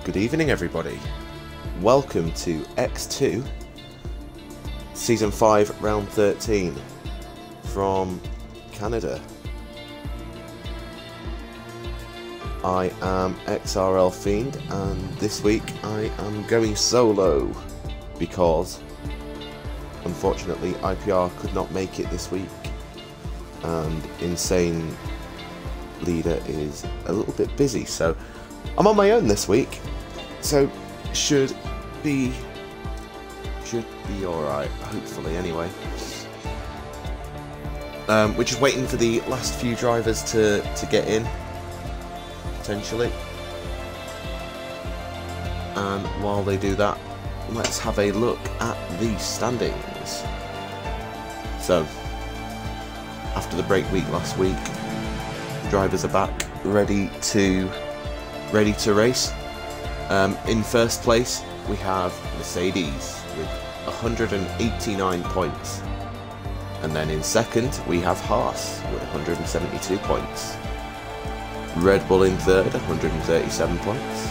Good evening, everybody. Welcome to X2, Season 5, Round 13, from Canada. I am XRL Fiend, and this week I am going solo, because, unfortunately, IPR could not make it this week, and Insane Leader is a little bit busy, so I'm on my own this week. So should be alright, hopefully anyway. We're just waiting for the last few drivers to get in, potentially. And while they do that, let's have a look at the standings. So, after the break week last week, the drivers are back, ready to race. In first place we have Mercedes with 189 points, and then in second we have Haas with 172 points, Red Bull in third 137 points,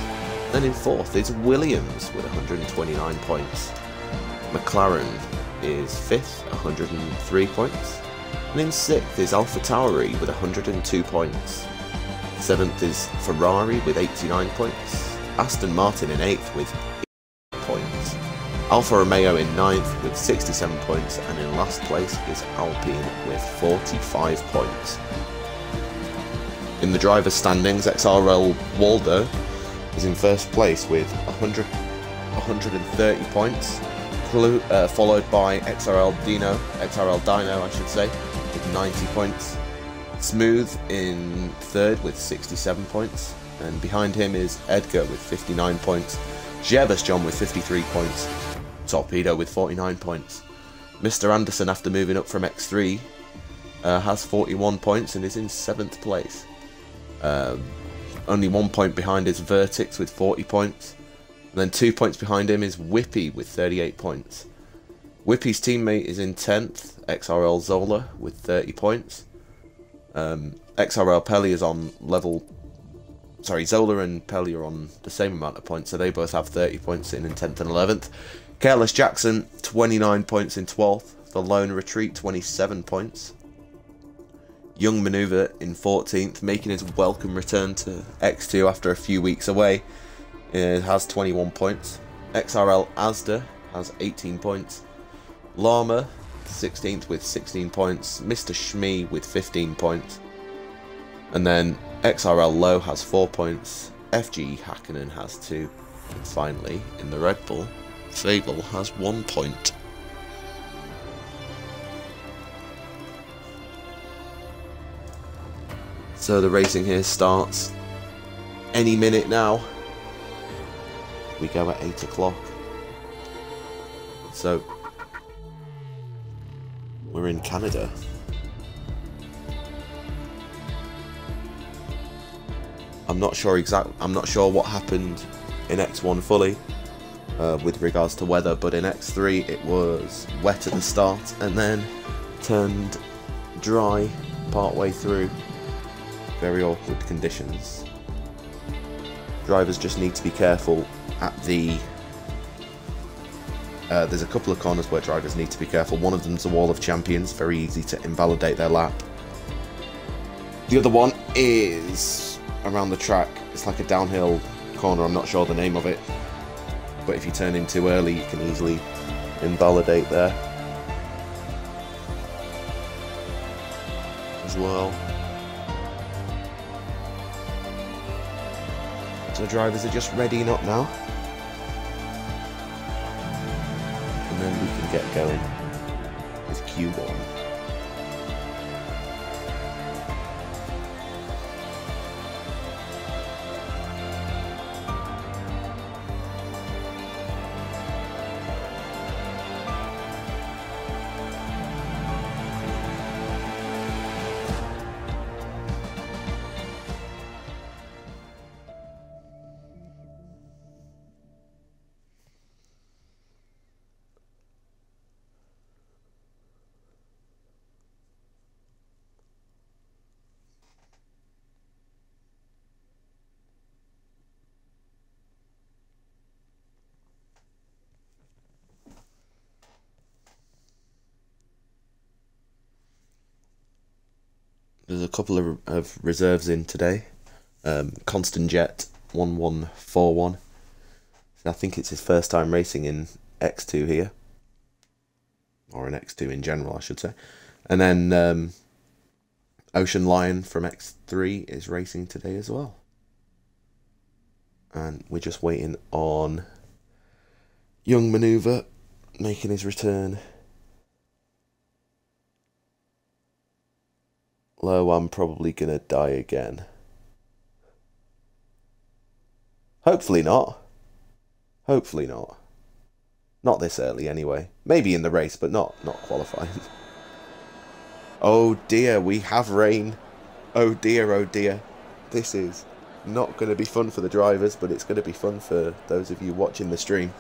then in fourth is Williams with 129 points, McLaren is fifth 103 points, and in sixth is AlphaTauri with 102 points. Seventh is Ferrari with 89 points, Aston Martin in 8th with 8 points, Alfa Romeo in 9th with 67 points, and in last place is Alpine with 45 points. In the driver's standings, XRL Waldo is in first place with 130 points, followed by XRL Dino I should say, with 90 points. Smooth in third with 67 points, and behind him is Edgar with 59 points, Jervis John with 53 points, Torpedo with 49 points. Mr. Anderson, after moving up from X3, has 41 points and is in 7th place. Only 1 point behind is Vertix with 40 points, and then 2 points behind him is Whippy with 38 points. Whippy's teammate is in 10th, XRL Zola with 30 points. XRL Pelly is on Zola and Pelly are on the same amount of points, so they both have 30 points in 10th and 11th. Careless Jackson, 29 points in 12th. The Lone Retreat, 27 points. Young Maneuver in 14th, making his welcome return to X2 after a few weeks away. It has 21 points. XRL Asda has 18 points. Llama, 16th with 16 points, Mr. Shmee with 15 points, and then XRL Low has 4 points, FG Hakkinen has 2, and finally, in the Red Bull, Fable has 1 point. So the racing here starts any minute now. We go at 8 o'clock. So we're in Canada. I'm not sure what happened in X1 fully with regards to weather, but in X3 it was wet at the start and then turned dry partway through. Very awkward conditions. Drivers just need to be careful at the there's a couple of corners where drivers need to be careful. One of them's the Wall of Champions, very easy to invalidate their lap. The other one is around the track. It's like a downhill corner, I'm not sure the name of it, but if you turn in too early you can easily invalidate there as well. So drivers are just readying up now, and then we can get going with Q1. There's a couple of reserves in today. Constant Jet 1141. I think it's his first time racing in X2 here. Or in X2 in general, I should say. And then Ocean Lion from X3 is racing today as well. And we're just waiting on Young Maneuver making his return. Low, I'm probably going to die again. Hopefully not. Hopefully not. Not this early anyway. Maybe in the race, but not qualifying. Oh dear, we have rain. Oh dear, oh dear. This is not going to be fun for the drivers, but it's going to be fun for those of you watching the stream.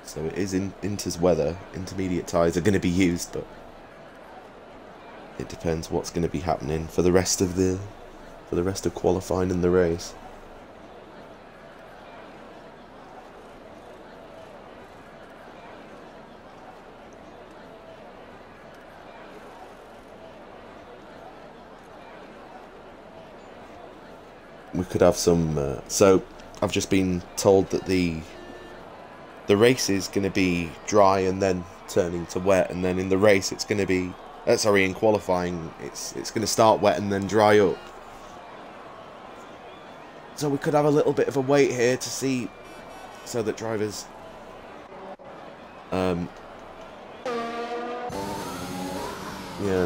So it is in Inter's weather. Intermediate tyres are going to be used, but it depends what's going to be happening for the rest of qualifying in the race. We could have some. So I've just been told that the race is going to be dry and then turning to wet, and then in the race it's going to be in qualifying it's going to start wet and then dry up. So we could have a little bit of a wait here to see, so that drivers yeah,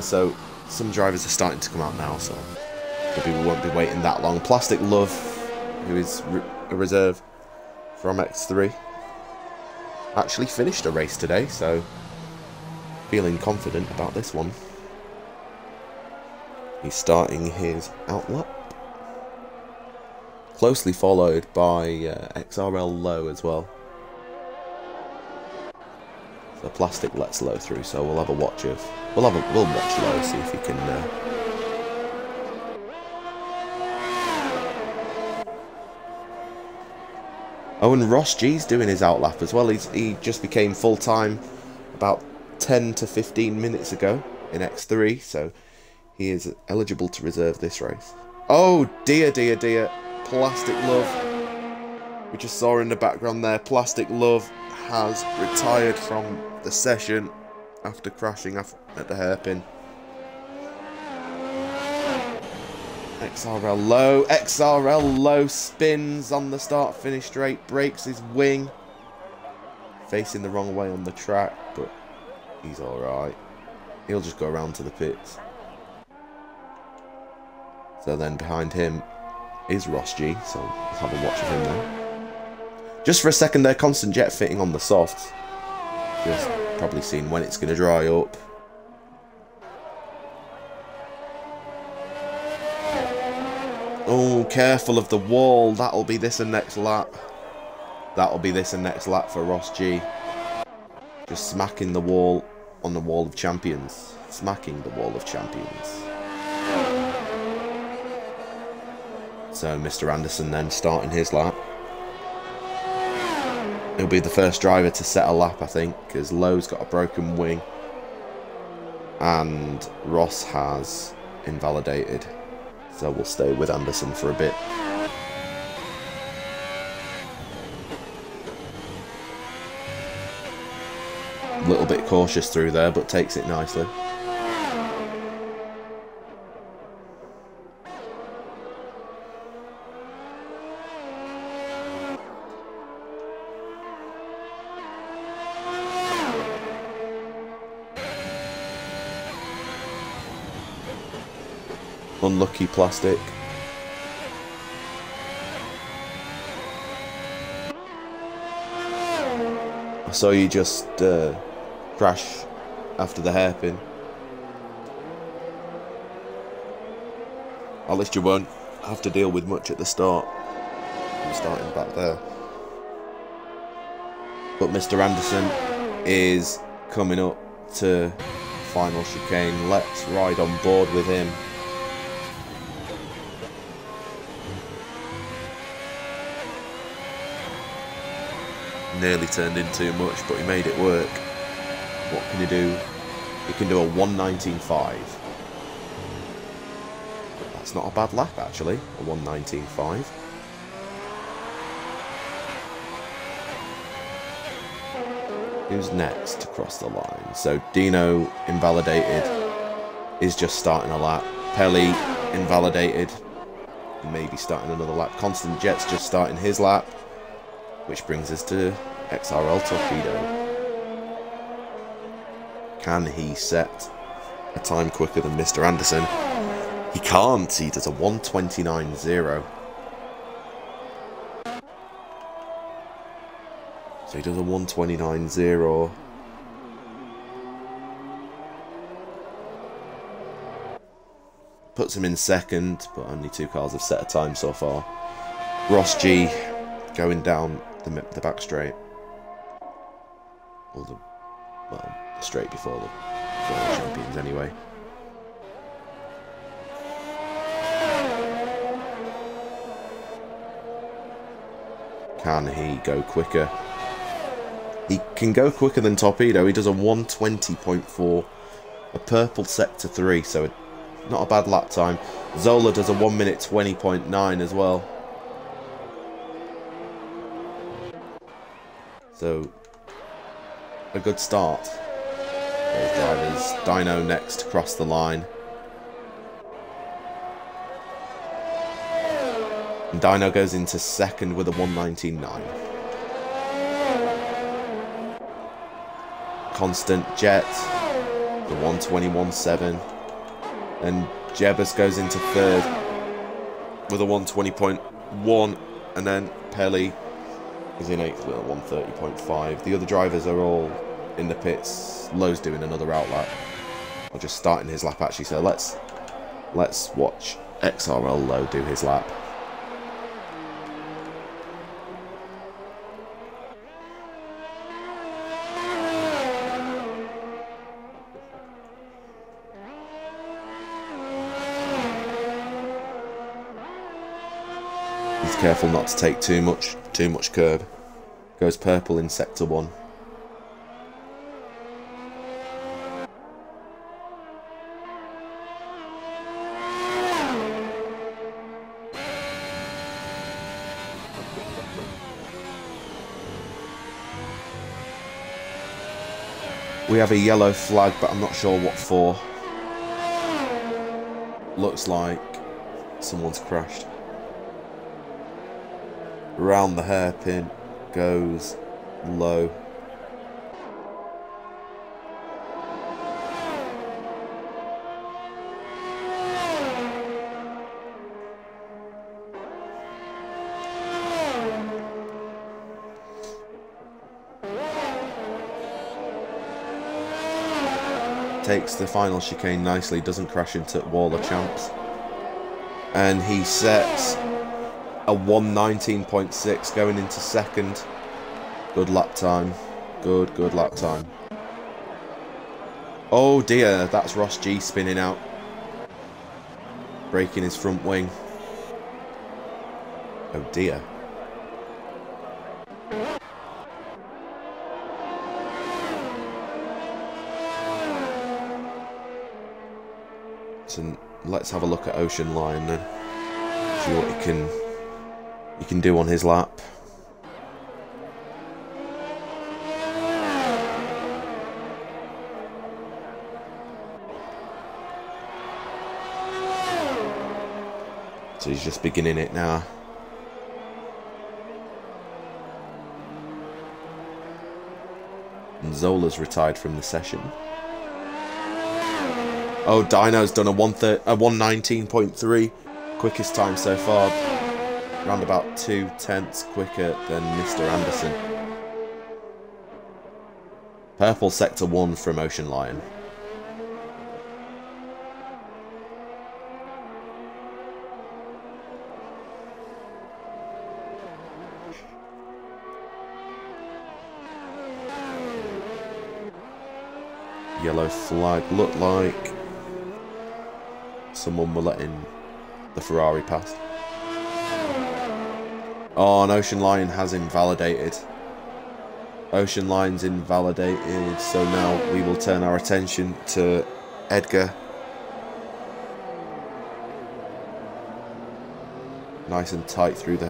so some drivers are starting to come out now, so maybe we won't be waiting that long. Plastic Love, who is a reserve from X3, actually finished a race today, so feeling confident about this one. He's starting his outlap, closely followed by XRL Low as well. So Plastic lets Low through, so we'll have a watch of we'll watch Low, see if he can Oh, and Ross G's doing his outlap as well. He just became full-time about 10 to 15 minutes ago in X3, so he is eligible to reserve this race. Oh, dear, dear, dear. Plastic Love. We just saw in the background there, Plastic Love has retired from the session after crashing at the hairpin. XRL Low spins on the start-finish straight, breaks his wing, facing the wrong way on the track, but he's alright. He'll just go around to the pits. So then behind him is Ross G, so let's have a watch of him there. Just for a second there, Constant Jet fitting on the softs. Just probably seen when it's going to dry up. Oh, careful of the wall. That'll be this and next lap. That'll be this and next lap for Ross G. Just smacking the wall on the wall of champions. Smacking the wall of champions. So Mr. Anderson then starting his lap. He'll be the first driver to set a lap, I think, because Low's got a broken wing. And Ross has invalidated. So we'll stay with Anderson for a bit. A little bit cautious through there, but takes it nicely. Unlucky Plastic. I saw you just crash after the hairpin. At least you won't have to deal with much at the start. I'm starting back there. But Mr. Anderson is coming up to final chicane. Let's ride on board with him. Nearly turned in too much, but he made it work. What can he do? He can do a 1:19.5. That's not a bad lap, actually. A 1:19.5. Who's next to cross the line? So Dino, invalidated, is just starting a lap. Pelly, invalidated, maybe starting another lap. Constant Jet's just starting his lap, which brings us to XRL Torpedo. Can he set a time quicker than Mr. Anderson? He can't. He does a 1:29.0. So he does a 1:29.0. Puts him in second, but only 2 cars have set a time so far. Ross G going down the back straight. Or the straight before the champions anyway. Can he go quicker? He can go quicker than Torpedo. He does a 1:20.4, a purple sector 3, so not a bad lap time. Zola does a 1:20.9 as well. So, a good start. Those drivers. Dino next across the line. And Dino goes into second with a 1:19.9. Constant Jet, the 1:21.7. And Jebus goes into third with a 1:20.1. And then Pelly is in 8th with a 1:30.5. The other drivers are all in the pits. Lowe's doing another out lap. Or just starting his lap actually, so let's watch XRL Lowe do his lap. He's careful not to take too much curb. Goes purple in sector 1. We have a yellow flag, but I'm not sure what for. Looks like someone's crashed. Around the hairpin goes Lowe. Takes the final chicane nicely, doesn't crash into Wall of Champs. And he sets a 1:19.6 going into second. Good lap time. Good lap time. Oh dear, that's Ross G spinning out. Breaking his front wing. Oh dear. So let's have a look at Ocean Lion then. See what he can do on his lap. So he's just beginning it now. And Zola's retired from the session. Oh, Dino's done a 1:19.3, quickest time so far. Around about 2/10 quicker than Mr. Anderson. Purple sector 1 from Ocean Lion. Yellow flag. Looked like someone were letting the Ferrari past. Oh, and Ocean Lion has invalidated. Ocean Lion's invalidated, so now we will turn our attention to Edgar. Nice and tight through the...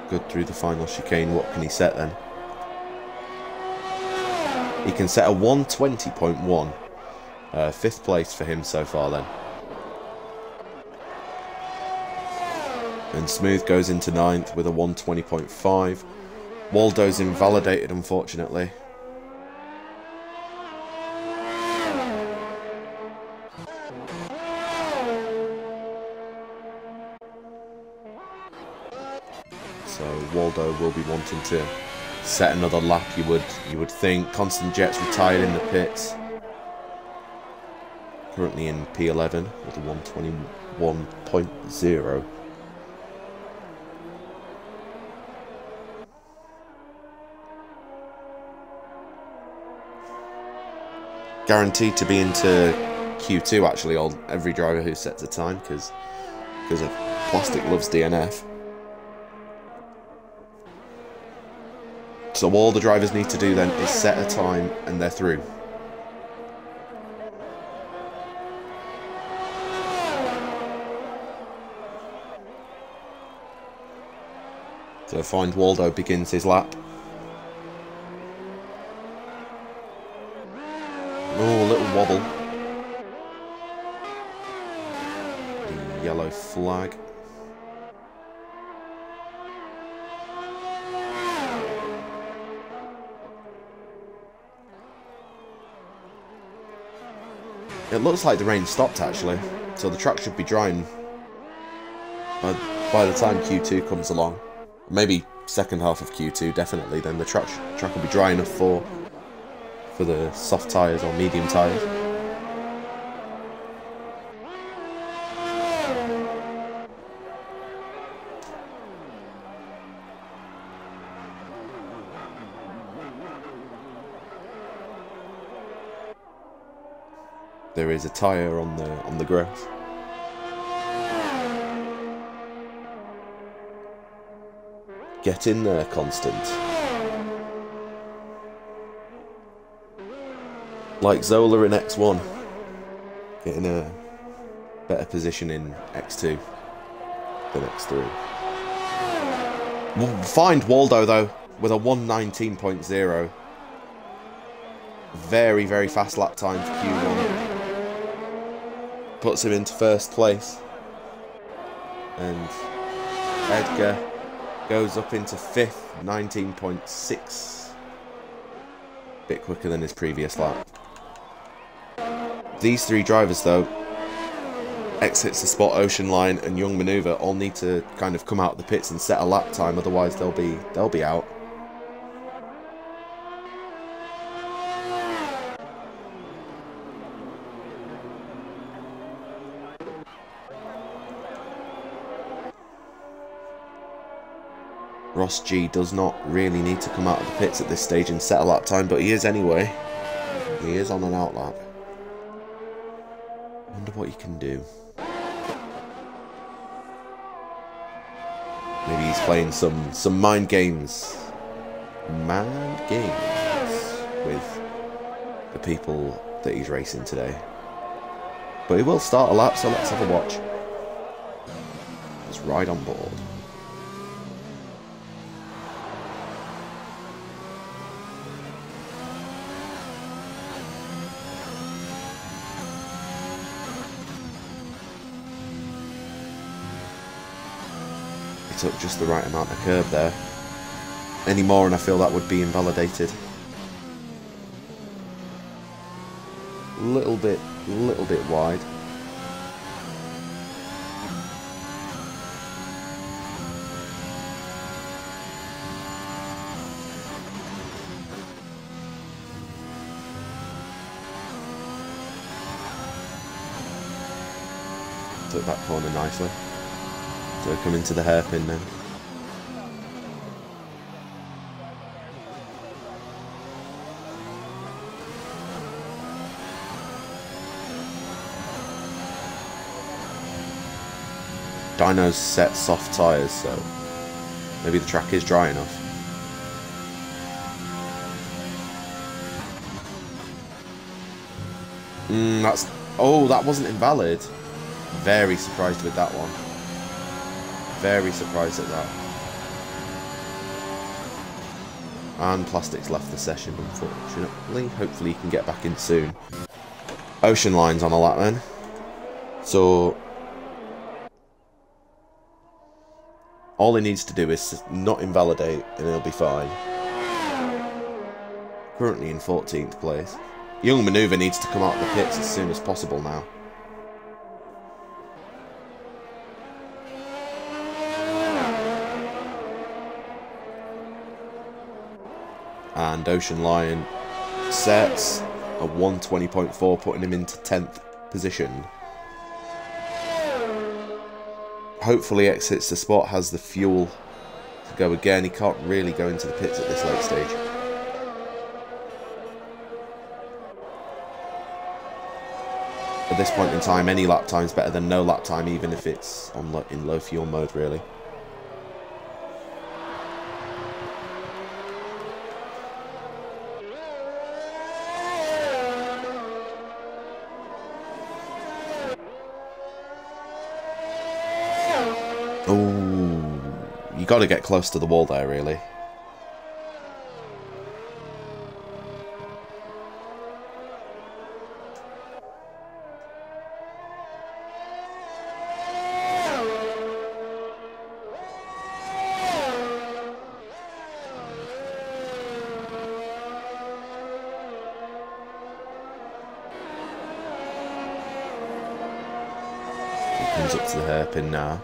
Good through the final chicane. What can he set then? He can set a 120.1. 5th place for him so far then. And Smooth goes into 9th with a 120.5. Waldo's invalidated, unfortunately. So Waldo will be wanting to set another lap, you would think. Constant Jet's retired in the pits. Currently in P11 with a 121.0. Guaranteed to be into Q2 actually, every driver who sets a time, because of Plastic loves DNF. So all the drivers need to do then is set a time and they're through. So Find Waldo begins his lap. Oh, a little wobble. The yellow flag. It looks like the rain stopped actually, so the track should be drying by the time Q2 comes along. Maybe second half of Q2, definitely. Then the track will be dry enough for the soft tyres or medium tyres. There is a tyre on the grass. Get in there, Constant. Like Zola in X1. Getting a better position in X2 than X3. Find Waldo though with a 119.0. Very, very fast lap time for Q1. Puts him into first place. And Edgar goes up into 5th, 19.6. Bit quicker than his previous lap. These three drivers though, Exits the Spot, Ocean Line and Young Maneuver, all need to kind of come out of the pits and set a lap time, otherwise they'll be out. Ross G does not really need to come out of the pits at this stage and set a lap time, but he is anyway. He is on an out lap. Wonder what he can do. Maybe he's playing some mind games. Mind games with the people that he's racing today. But he will start a lap, so let's have a watch. Let's ride on board. Took just the right amount of curb there. Any more and I feel that would be invalidated. Little bit wide. took that corner nicely. So we're coming to the hairpin now. Dyno's set soft tyres, so maybe the track is dry enough. Oh, that wasn't invalid. Very surprised with that one. Very surprised at that. And Plastics left the session, unfortunately. Hopefully he can get back in soon. Ocean Line's on a lap then. So all he needs to do is not invalidate and he'll be fine. Currently in 14th place. Young Maneuver needs to come out of the pits as soon as possible now. And Ocean Lion sets a 120.4, putting him into 10th position. Hopefully Exits the Spot has the fuel to go again. He can't really go into the pits at this late stage. At this point in time, any lap time is better than no lap time, even if it's on in low fuel mode, really. Oh, you got to get close to the wall there, really. Comes up to the hairpin now.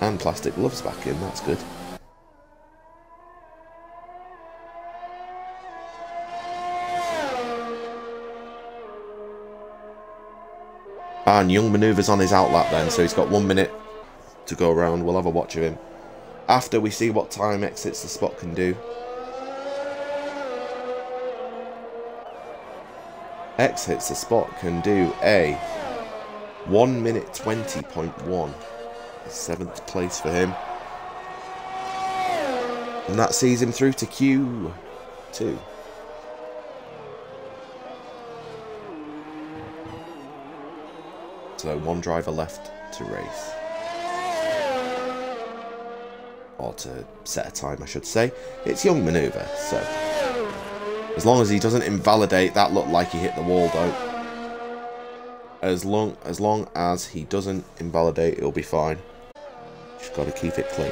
And Plastic Love's back in, that's good. And Young Maneuver's on his outlap then, so he's got 1 minute to go around. We'll have a watch of him after we see what time Exits the Spot can do. Exits the Spot can do a 1 minute 20.1. 7th place for him. And that sees him through to Q2. So one driver left to race. Or to set a time, I should say. It's Young Maneuver, so as long as he doesn't invalidate, that looked like he hit the wall though. As long as he doesn't invalidate, he'll be fine. Just got to keep it clean.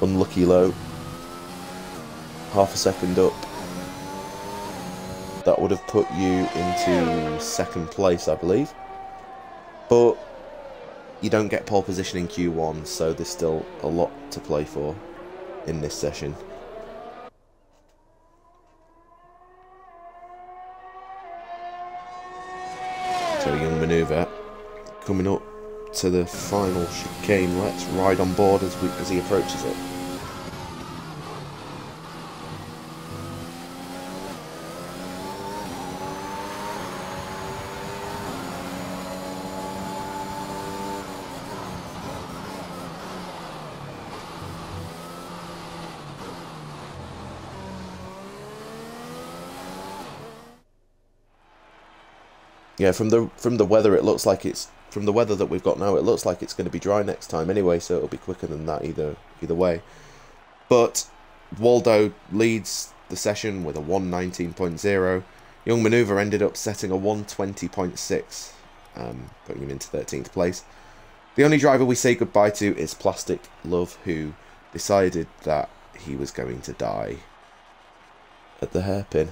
Unlucky low. Half a second up. That would have put you into 2nd place, I believe. But you don't get pole position in Q1, so there's still a lot to play for in this session. So Young Maneuver coming up to the final chicane. Let's ride on board as he approaches it. Yeah, from the weather, it looks like it's from the weather that we've got now. It looks like it's going to be dry next time anyway, so it'll be quicker than that either way. But Waldo leads the session with a 119.0. Young Maneuver ended up setting a 120.6, putting him into 13th place. The only driver we say goodbye to is Plastic Love, who decided that he was going to die at the hairpin.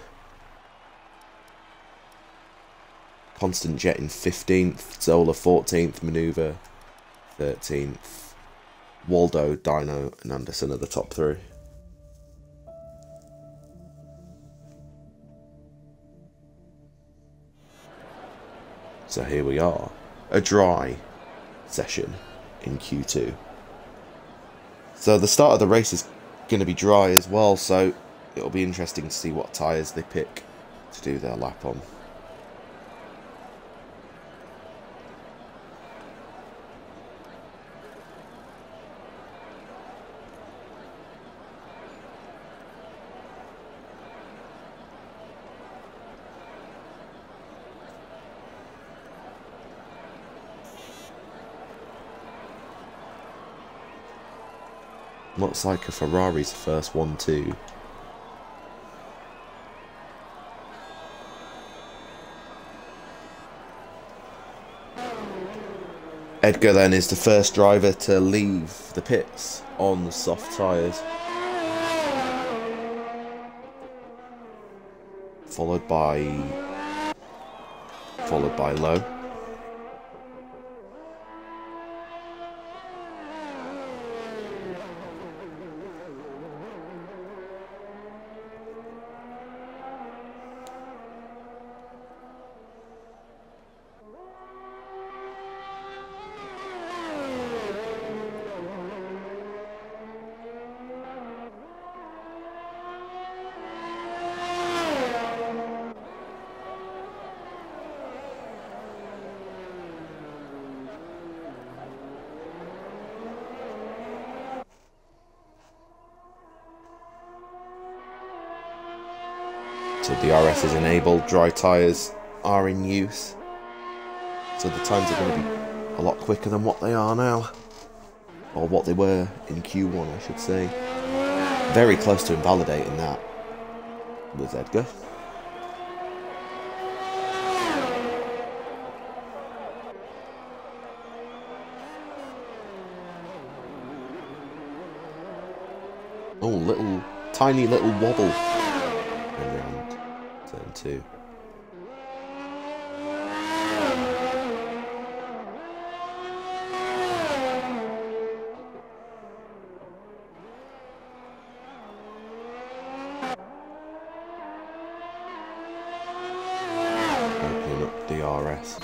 Constant Jet in 15th, Zola 14th, Maneuver 13th, Waldo, Dino and Anderson are the top 3. So here we are, a dry session in Q2. So the start of the race is going to be dry as well, so it'll be interesting to see what tyres they pick to do their lap on. Looks like a Ferrari's first 1-2. Edgar then is the first driver to leave the pits on the soft tyres. Followed by Lowe. So the RS is enabled, dry tyres are in use. So the times are going to be a lot quicker than what they are now. Or what they were in Q1, I should say. Very close to invalidating that was Edgar. Oh, tiny little wobble. Around turn 2. Opening up DRS.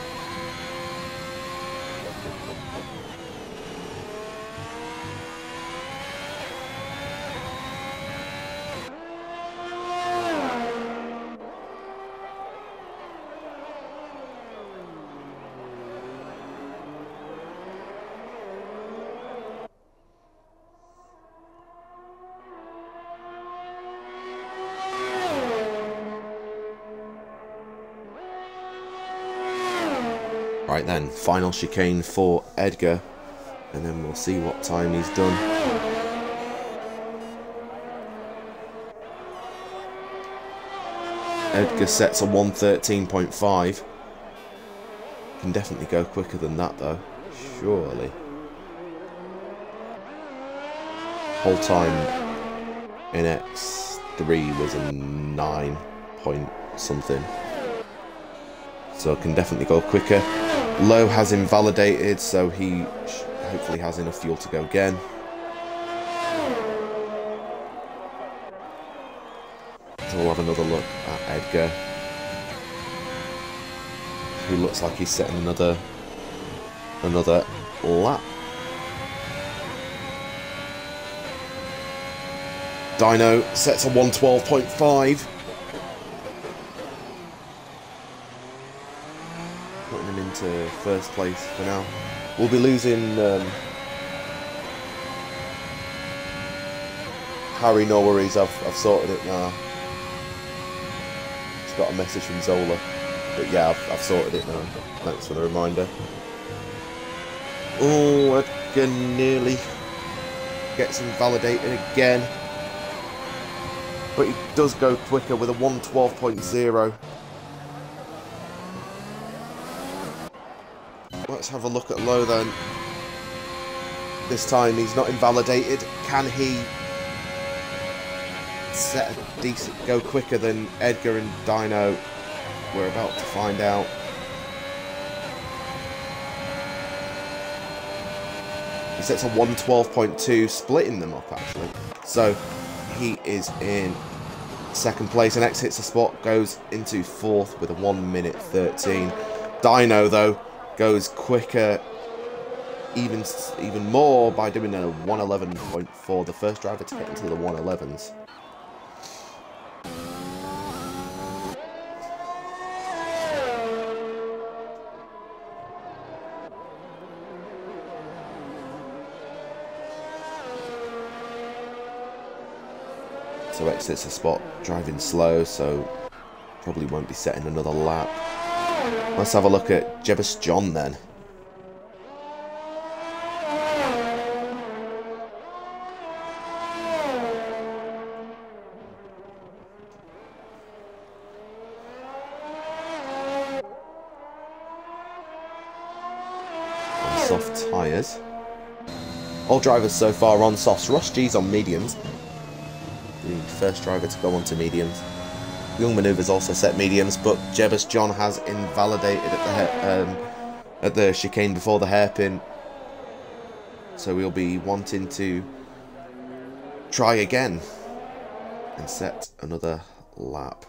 Right then, final chicane for Edgar, and then we'll see what time he's done. Edgar sets a 1:13.5. Can definitely go quicker than that though, surely. Whole time in X3 was a 9 point something. So can definitely go quicker. Lowe has invalidated, so he hopefully has enough fuel to go again. So we'll have another look at Edgar, who looks like he's setting another lap. Dino sets a 1:12.5. Putting him into first place for now. We'll be losing Harry, no worries, I've sorted it now. Just got a message from Zola. But yeah, I've sorted it now. Thanks for the reminder. Oh, Edgar nearly gets invalidated again. But he does go quicker with a 1:12.0. Let's have a look at Lowe then. This time he's not invalidated. Can he set a decent, go quicker than Edgar and Dino? We're about to find out. He sets a 1:12.2, splitting them up, actually. So, he is in second place, and X hits the spot, goes into fourth with a 1:13. Dino, though, goes quicker even more by doing a 1:11.4, the first driver to get into the 1:11s. So exits the spot driving slow, so probably won't be setting another lap. Let's have a look at Jebus John then. On soft tyres. All drivers so far on softs. Ross G's on mediums. The first driver to go onto mediums. Young Manoeuvres also set mediums, but Jebus John has invalidated at the chicane before the hairpin. So we'll be wanting to try again and set another lap.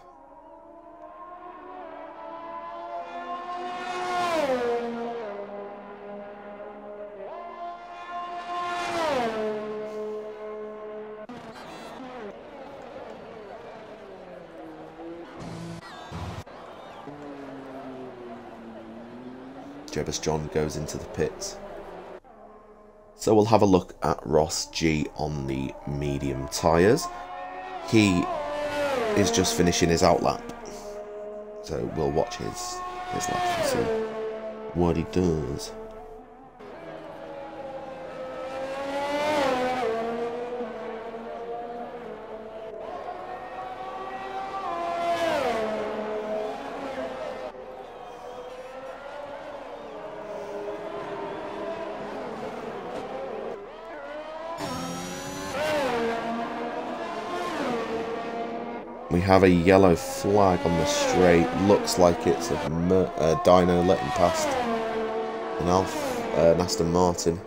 Jebus John goes into the pits. So we'll have a look at Ross G on the medium tyres. He is just finishing his out lap. So we'll watch his lap and see what he does. We have a yellow flag on the straight. Looks like it's a Dino letting past an Aston Martin.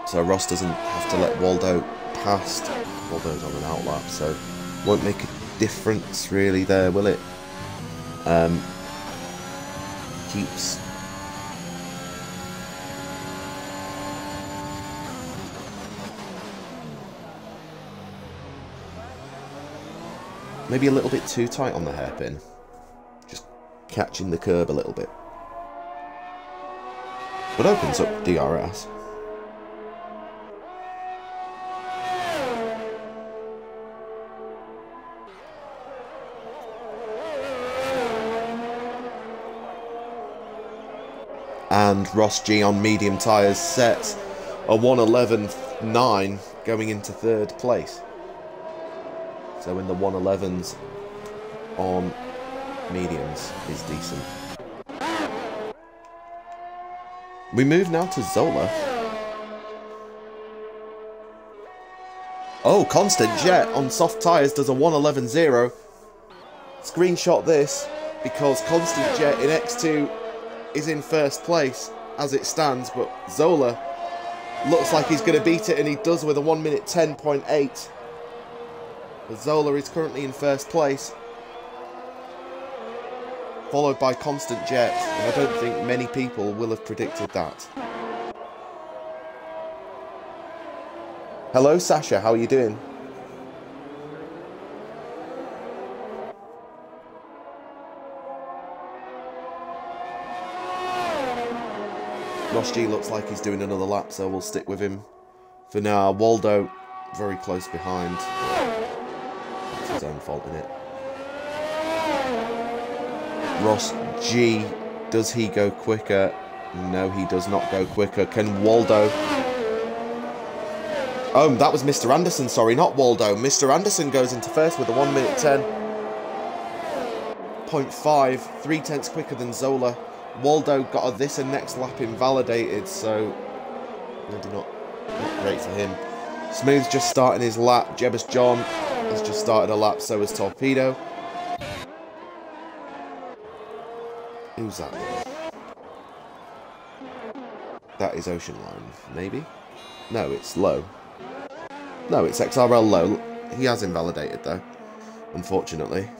So Ross doesn't have to let Waldo past. Waldo's on an outlap, so won't make a difference really there, will it? Keeps maybe a little bit too tight on the hairpin. Just catching the curb a little bit. But opens up DRS. And Ross G on medium tyres sets a 1:11.9 going into third place. So in the 1:11s on mediums is decent. We move now to Zola. Oh, Constant Jet on soft tyres does a 1:11.0. Screenshot this because Constant Jet in X2 is in first place as it stands, but Zola looks like he's going to beat it, and he does with a 1:10.8. Zola is currently in first place, followed by Constant Jet, and I don't think many people will have predicted that. Hello Sasha, how are you doing? Ross G looks like he's doing another lap, so we'll stick with him for now. Waldo very close behind. That's his own fault, isn't it? Ross G, does he go quicker? No, he does not go quicker. Can Waldo... Oh, that was Mr. Anderson, sorry, not Waldo. Mr. Anderson goes into first with a 1:10.5, 3/10 quicker than Zola. Waldo got a this and next lap invalidated, so maybe not great for him. Smooth's just starting his lap. Jebus John has just started a lap, so has Torpedo. Who's that? That is Ocean Line, maybe? No, it's Low. No, it's XRL Low. He has invalidated, though, unfortunately.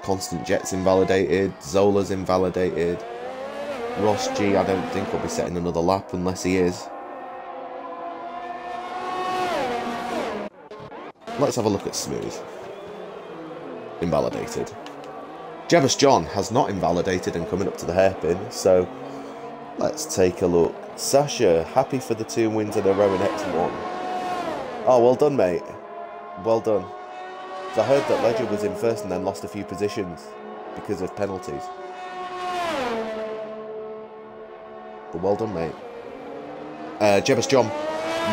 Constant Jet's invalidated. Zola's invalidated. Ross G, I don't think will be setting another lap unless he is. Let's have a look at Smooth. Invalidated. Jebus John has not invalidated and coming up to the hairpin, so let's take a look. Sasha, happy for the 2 wins in a row in X1. Oh, well done, mate. Well done. I heard that Ledger was in first and then lost a few positions because of penalties. But well done, mate. Jebus John,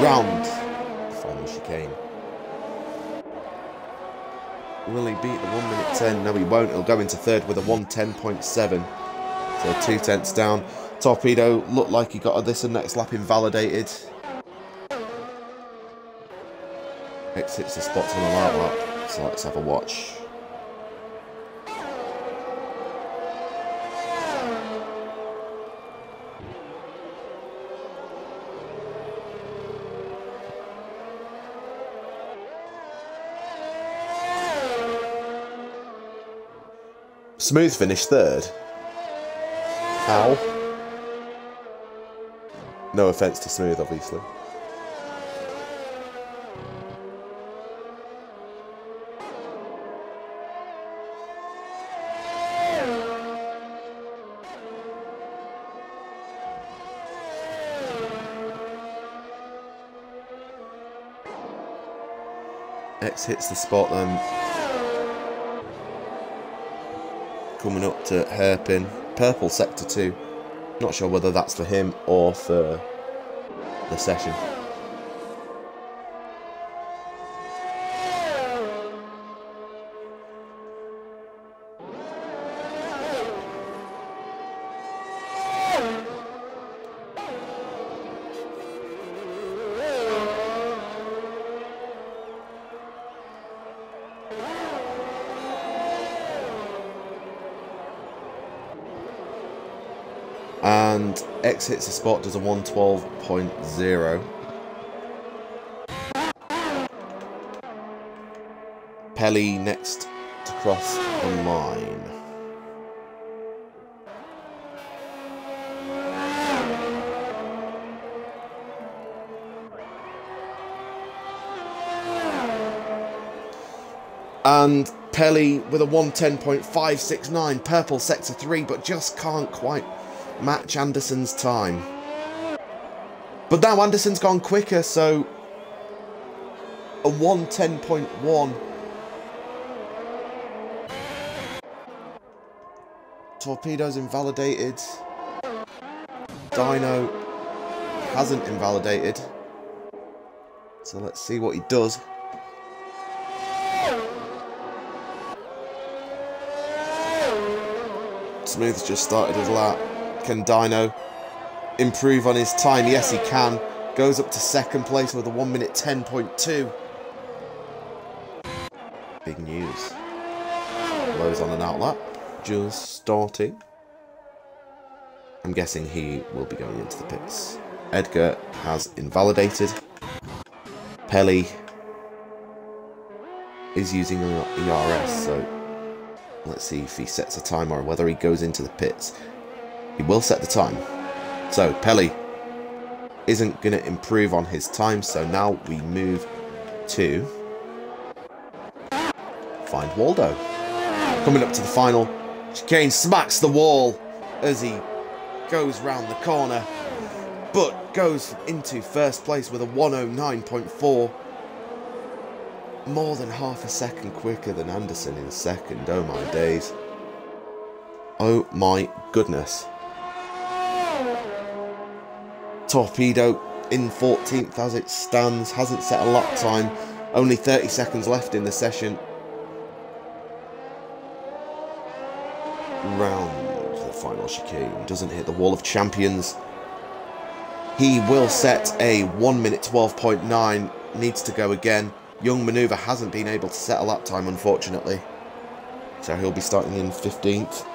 round. Final chicane. Will he beat the 1 minute 10? No, he won't. He'll go into third with a 1:10.7. So 2/10 down. Torpedo looked like he got this and next lap invalidated. Exits the spots on the right lap. So let's have a watch. Smooth finished third. How? No offence to Smooth, obviously. X hits the spot then. Coming up to hairpin. Purple sector 2. Not sure whether that's for him or for the session. And X hits the spot, does a 1:12.0. Pelly next to cross the line. And Pelly with a 1:10.569, purple sector 3, but just can't quite match Anderson's time. But now Anderson's gone quicker, so a 1:10.1. Torpedo's invalidated. Dino hasn't invalidated. So let's see what he does. Smooth's just started his lap. Can Dino improve on his time? Yes, he can. Goes up to second place with a 1:10.2. Big news. Low's on an outlap. Just starting. I'm guessing he will be going into the pits. Edgar has invalidated. Pelly is using an ERS, so let's see if he sets a time or whether he goes into the pits. He will set the time. So Pelly isn't going to improve on his time, so now we move to find Waldo. Coming up to the final, chicane smacks the wall as he goes round the corner, but goes into first place with a 1:09.4. More than half a second quicker than Anderson in second. Oh my days. Oh my goodness. Torpedo in 14th as it stands. Hasn't set a lap time. Only 30 seconds left in the session. Round the final chicane. Doesn't hit the wall of champions. He will set a 1:12.9. Needs to go again. Young Maneuver hasn't been able to set a lap time, unfortunately. So he'll be starting in 15th.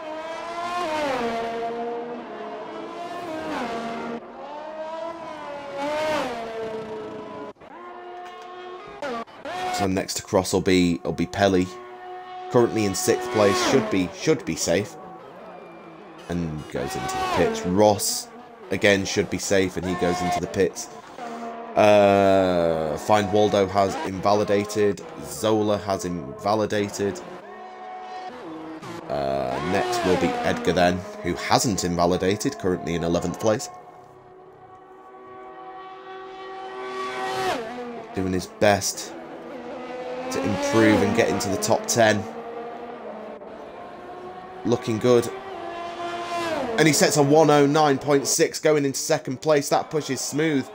So next to cross will be Pelly, currently in 6th place, should be safe, and goes into the pits. Ross again should be safe, and he goes into the pits. Find Waldo has invalidated. Zola has invalidated. Next will be Edgar then, who hasn't invalidated, currently in 11th place. Doing his best to improve and get into the top 10. Looking good. And he sets a 109.6 going into 2nd place. That pushes Smooth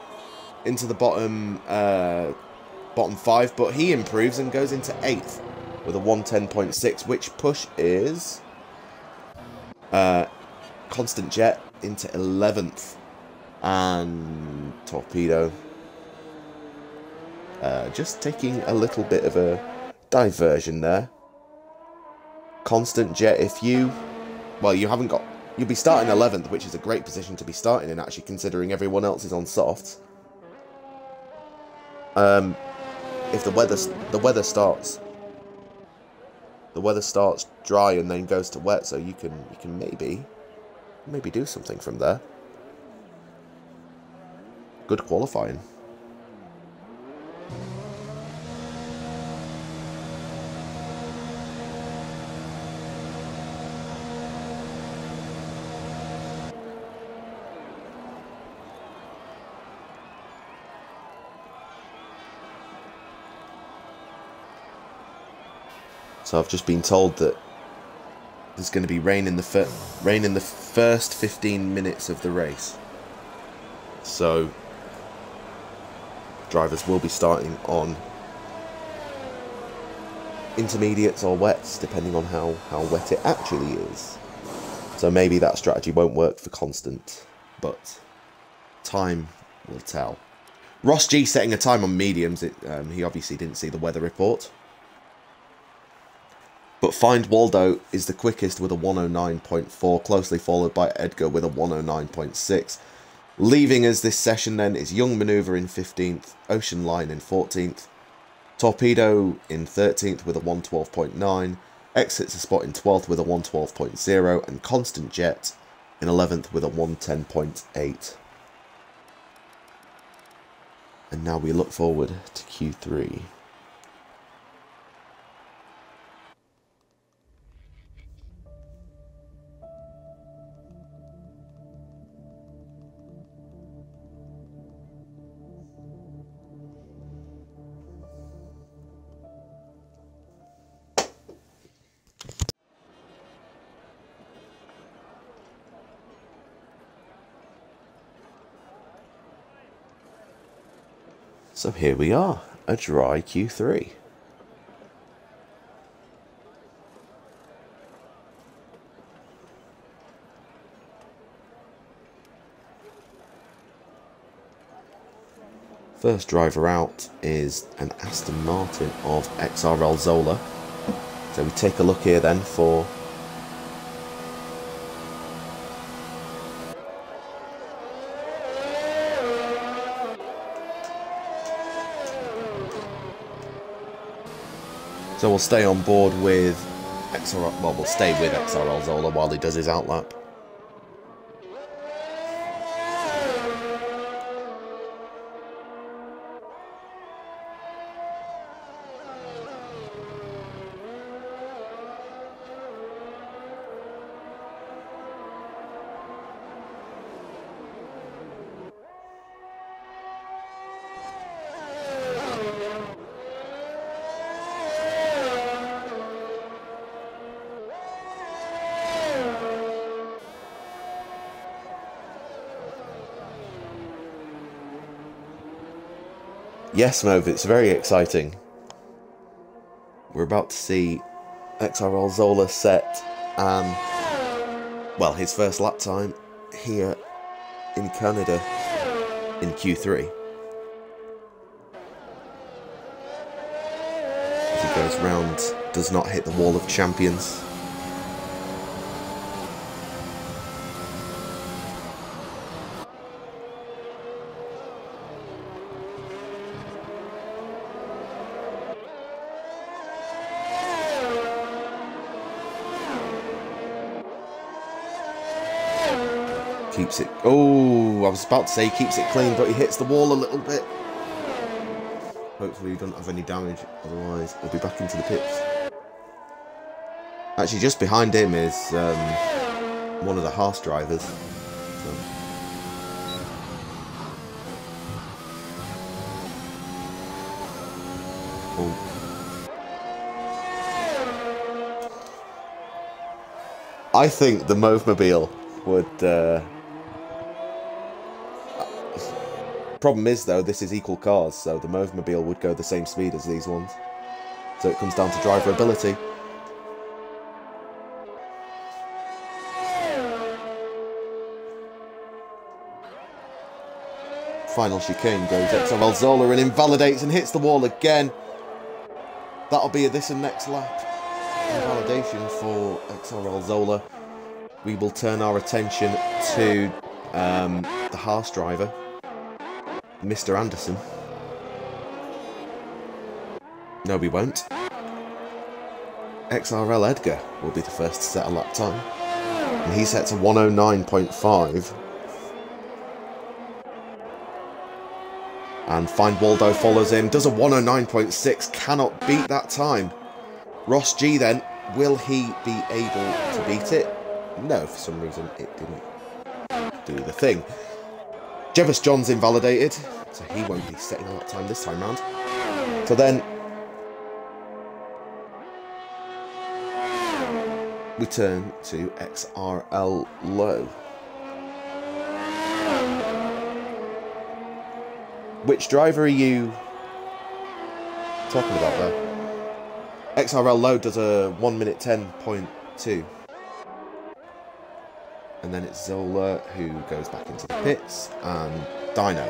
into the bottom 5, but he improves and goes into 8th with a 110.6, which push is Constant Jet into 11th, and Torpedo just taking a little bit of a diversion there. Constant Jet, if you, well, you haven't got, you'll be starting 11th, which is a great position to be starting in, actually, considering everyone else is on softs. If the weather starts dry and then goes to wet, so you can maybe do something from there. Good qualifying. So I've just been told that there's going to be rain in the first 15 minutes of the race. So drivers will be starting on intermediates or wets, depending on how wet it actually is. So maybe that strategy won't work for Constant, but time will tell. Ross G setting a time on mediums. He obviously didn't see the weather report. But Find Waldo is the quickest with a 109.4, closely followed by Edgar with a 109.6. Leaving us this session then is Young Maneuver in 15th, Ocean Line in 14th, Torpedo in 13th with a 112.9, exits a spot in 12th with a 112.0, and Constant Jet in 11th with a 110.8. And now we look forward to Q3. So here we are, a dry Q3. First driver out is an Aston Martin of XRL Zola. So we take a look here then for So we'll stay on board with XRL, well, we'll stay with XRL Zola while he does his outlap. Yes, Mauve, it's very exciting. We're about to see XRL Zola set, well, his first lap time here in Canada in Q3. goes round, does not hit the wall of champions. Keeps it... Oh, I was about to say keeps it clean, but he hits the wall a little bit. Hopefully he doesn't have any damage, otherwise he'll be back into the pits. Actually, just behind him is one of the Haas drivers. So. Oh. I think the Movemobile would... Problem is, though, this is equal cars, so the Movemobile would go the same speed as these ones. So it comes down to driver ability. Final chicane goes XRL Zola and invalidates and hits the wall again. That'll be a this and next lap. Invalidation for XRL Zola. We will turn our attention to the Haas driver, Mr. Anderson. No, we won't. XRL Edgar will be the first to set a lap time. And he sets a 109.5. And Find Waldo follows him, does a 109.6, cannot beat that time. Ross G then, will he be able to beat it? No, for some reason it didn't do the thing. Jevis John's invalidated, so he won't be setting a lap time this time round. So then, we turn to XRL Low. Which driver are you talking about there? XRL Low does a 1 minute 10.2. And then it's Zola who goes back into the pits, and Dino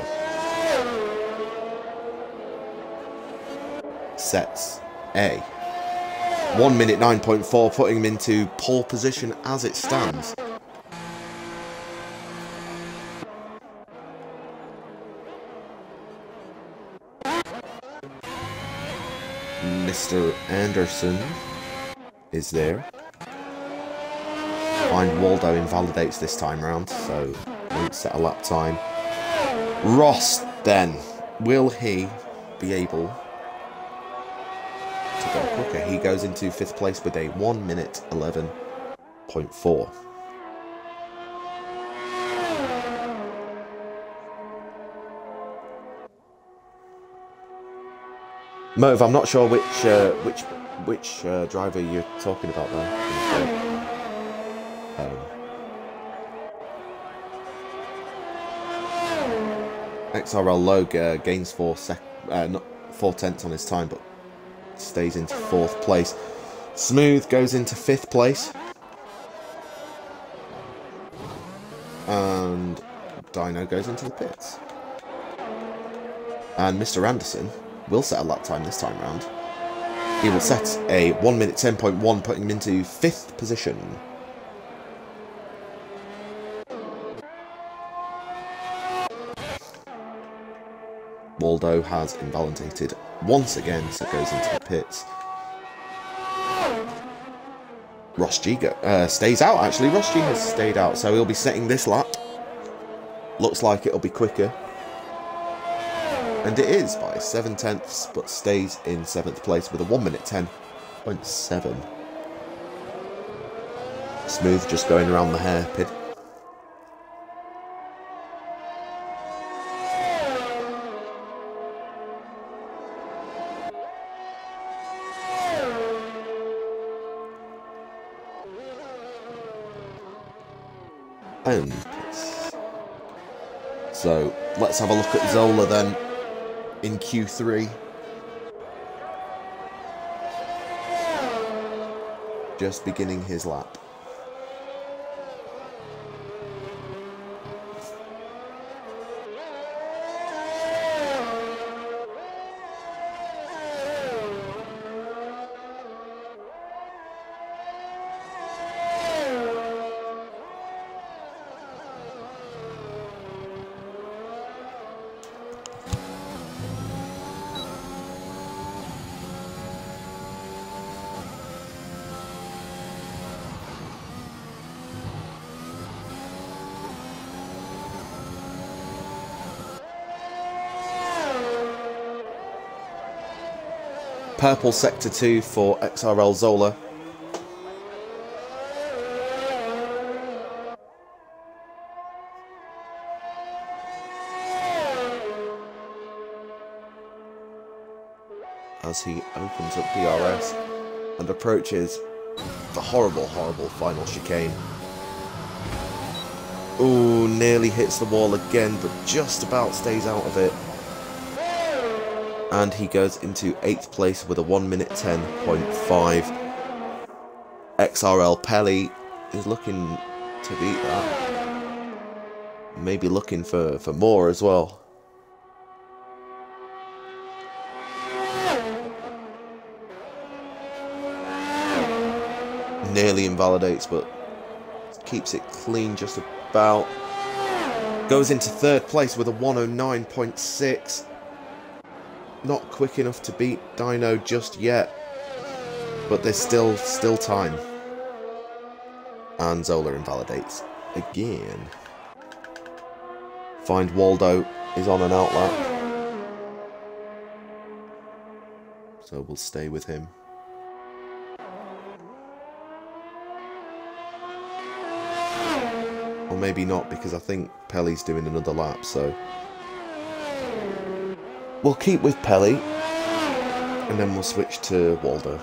sets a 1 minute 9.4, putting him into pole position as it stands. Mr. Anderson is there. Find Waldo invalidates this time round, so won't set a lap time. Ross then, will he be able to go quicker? He goes into 5th place with a 1 minute 11.4. Move, I'm not sure which driver you're talking about there. XRL Low gains 4 tenths on his time, but stays into 4th place. Smooth goes into 5th place. And Dino goes into the pits. And Mr. Anderson will set a lap time this time round. He will set a 1 minute 10.1, putting him into 5th position. Waldo has invalidated once again, so goes into the pits. Ross G stays out, actually. Ross G has stayed out, so he'll be setting this lap. Looks like it'll be quicker. And it is by 7 tenths, but stays in 7th place with a 1 minute 10.7. Smooth just going around the hairpin. And pits. So let's have a look at Zola then in Q3. Just beginning his lap. Purple Sector 2 for XRL Zola. As he opens up DRS and approaches the horrible, horrible final chicane. Ooh, nearly hits the wall again, but just about stays out of it. And he goes into 8th place with a 1 minute 10.5. XRL Pelly is looking to beat that. Maybe looking for more as well. Nearly invalidates, but keeps it clean just about. Goes into 3rd place with a 109.6. Not quick enough to beat Dino just yet, but there's still time. And Zola invalidates again. Find Waldo is on an outlap, so we'll stay with him. Or maybe not, because I think Pelly's doing another lap, so we'll keep with Pelly, and then we'll switch to Waldo.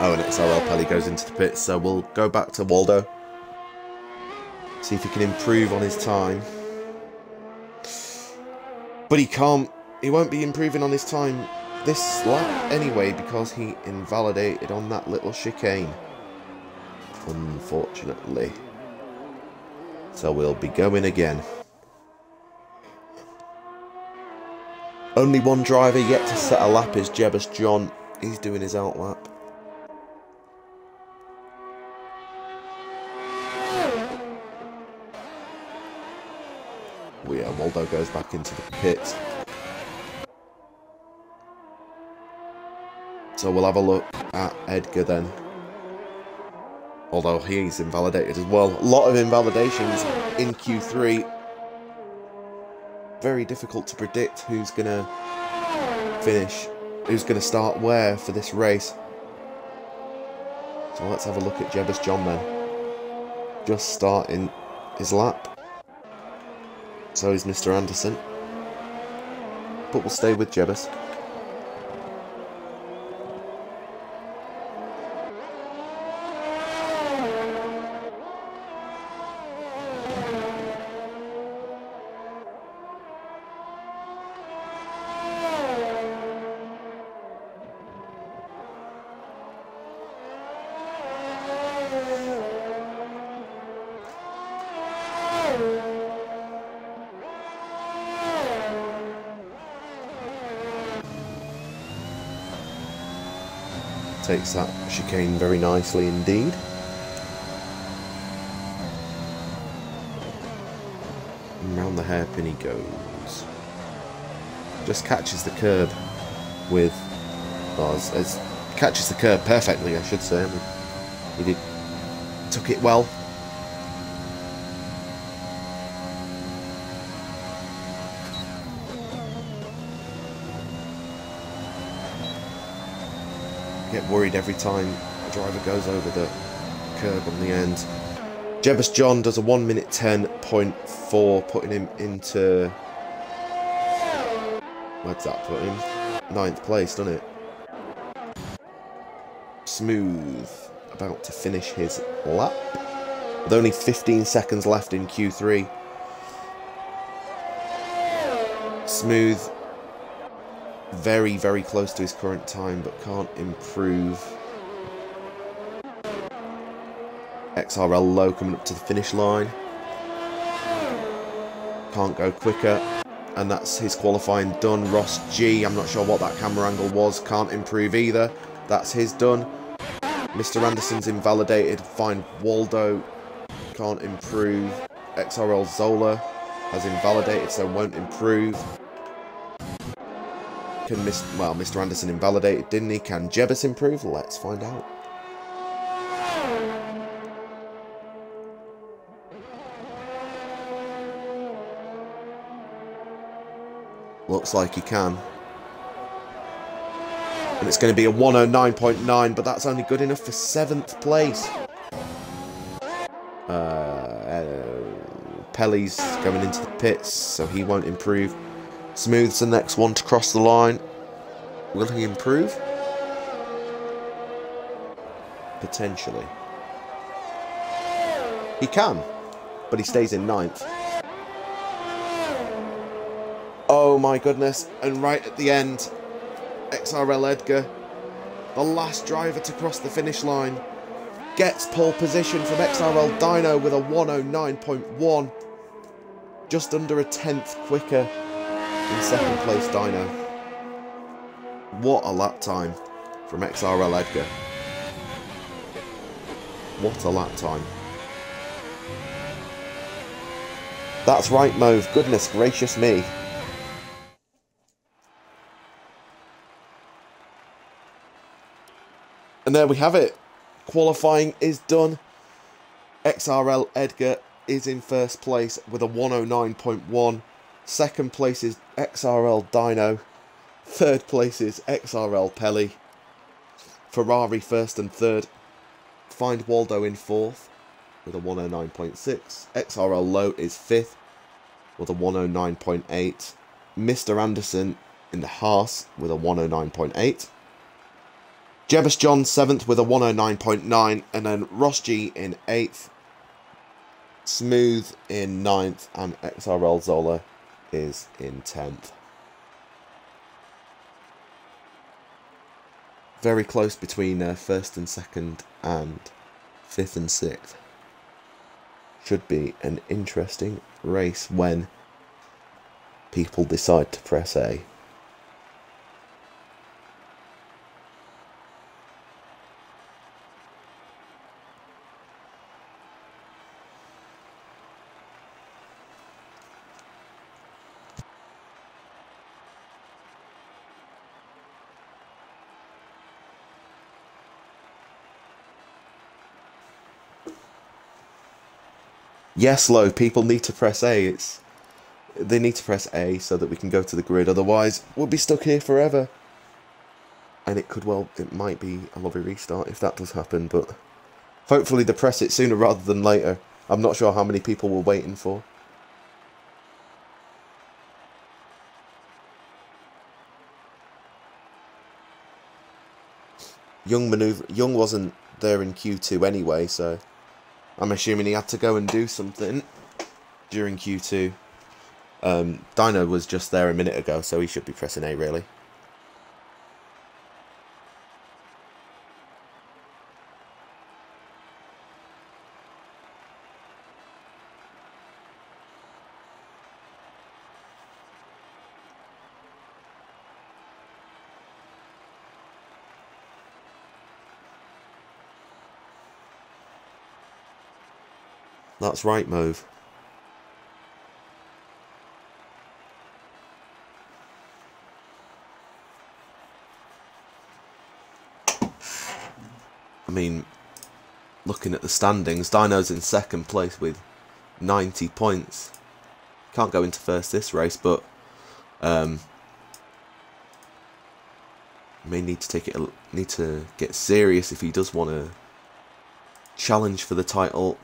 Oh, and XRL Pelly goes into the pits, so we'll go back to Waldo. See if he can improve on his time. But he can't. He won't be improving on his time this lap anyway, because he invalidated on that little chicane. Unfortunately. So we'll be going again. Only one driver yet to set a lap is Jebus John. He's doing his outlap. Yeah, Waldo goes back into the pit. So we'll have a look at Edgar then. Although he's invalidated as well. A lot of invalidations in Q3. Very difficult to predict who's going to finish, who's going to start where for this race. So let's have a look at Jebus John then. Just starting his lap. So is Mr. Anderson. But we'll stay with Jebus. Takes that chicane very nicely indeed. And round the hairpin he goes. Just catches the curb with... well, catches the curb perfectly, I should say. He took it well. Get worried every time a driver goes over the curb on the end. Jebus John does a 1 minute 10.4, putting him into... where'd that put him? 9th place, doesn't it? Smooth about to finish his lap with only 15 seconds left in Q3. Smooth very, very close to his current time, but can't improve. XRL Low coming up to the finish line. Can't go quicker. And that's his qualifying done. Ross G, I'm not sure what that camera angle was. Can't improve either. That's his done. Mr. Anderson's invalidated. Find Waldo Can't improve. XRL Zola has invalidated, so won't improve. Can Mr. Anderson invalidated, didn't he? Can Jebus improve? Let's find out. Looks like he can. And it's going to be a 109.9, but that's only good enough for 7th place. Pelly's going into the pits, so he won't improve. Smooth's the next one to cross the line. Will he improve? Potentially. He can, but he stays in 9th. Oh my goodness, and right at the end, XRL Edgar, the last driver to cross the finish line, gets pole position from XRL Dyno with a 109.1. Just under a 10th quicker in 2nd place Dyno. What a lap time from XRL Edgar. What a lap time. That's right, Mauve. Goodness gracious me. And there we have it. Qualifying is done. XRL Edgar is in 1st place with a 109.1. 2nd place is XRL Dyno. 3rd place is XRL Pelly. Ferrari 1st and 3rd. Find Waldo in 4th with a 109.6. XRL Low is 5th with a 109.8. Mr. Anderson in the Haas with a 109.8. Jebus John 7th with a 109.9, and then Ross G in 8th, Smooth in 9th, and XRL Zola is in 10th. Very close between 1st and 2nd and 5th and 6th. Should be an interesting race when people decide to press A. Yes, Low, people need to press A. They need to press A so that we can go to the grid. Otherwise, we'll be stuck here forever. And it might be a lobby restart if that does happen, but hopefully they press it sooner rather than later. I'm not sure how many people we're waiting for. Young wasn't there in Q2 anyway, so I'm assuming he had to go and do something during Q2. Dyno was just there a minute ago, so he should be pressing A, really. That's right, Mauve. I mean, looking at the standings, Dyno's in 2nd place with 90 points. Can't go into 1st this race, but may need to get serious if he does want to challenge for the title.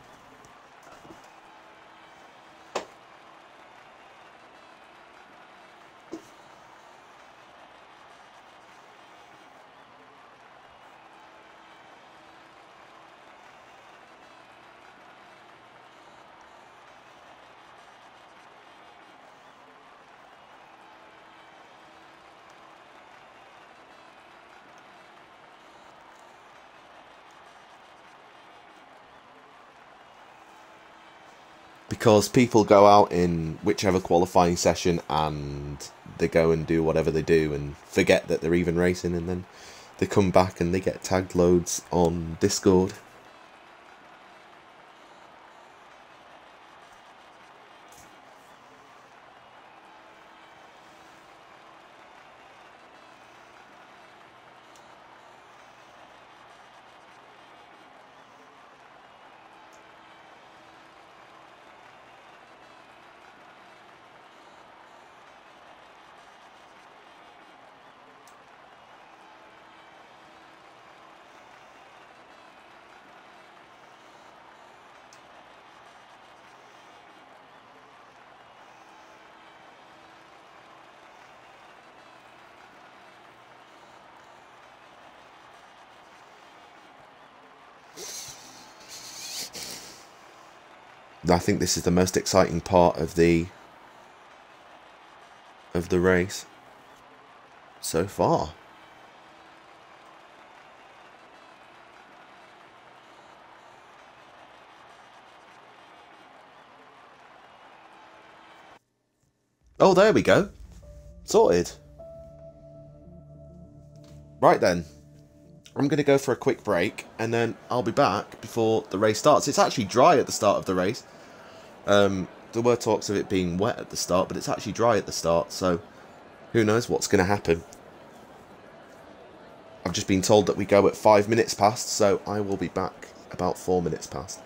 Because people go out in whichever qualifying session and they go and do whatever they do and forget that they're even racing, and then they come back and they get tagged loads on Discord. I think this is the most exciting part of the race so far. Oh, there we go. Sorted. Right then. I'm going to go for a quick break, and then I'll be back before the race starts. It's actually dry at the start of the race. There were talks of it being wet at the start, but it's actually dry at the start, so who knows what's going to happen. I've just been told that we go at 5 minutes past, so I will be back about 4 minutes past.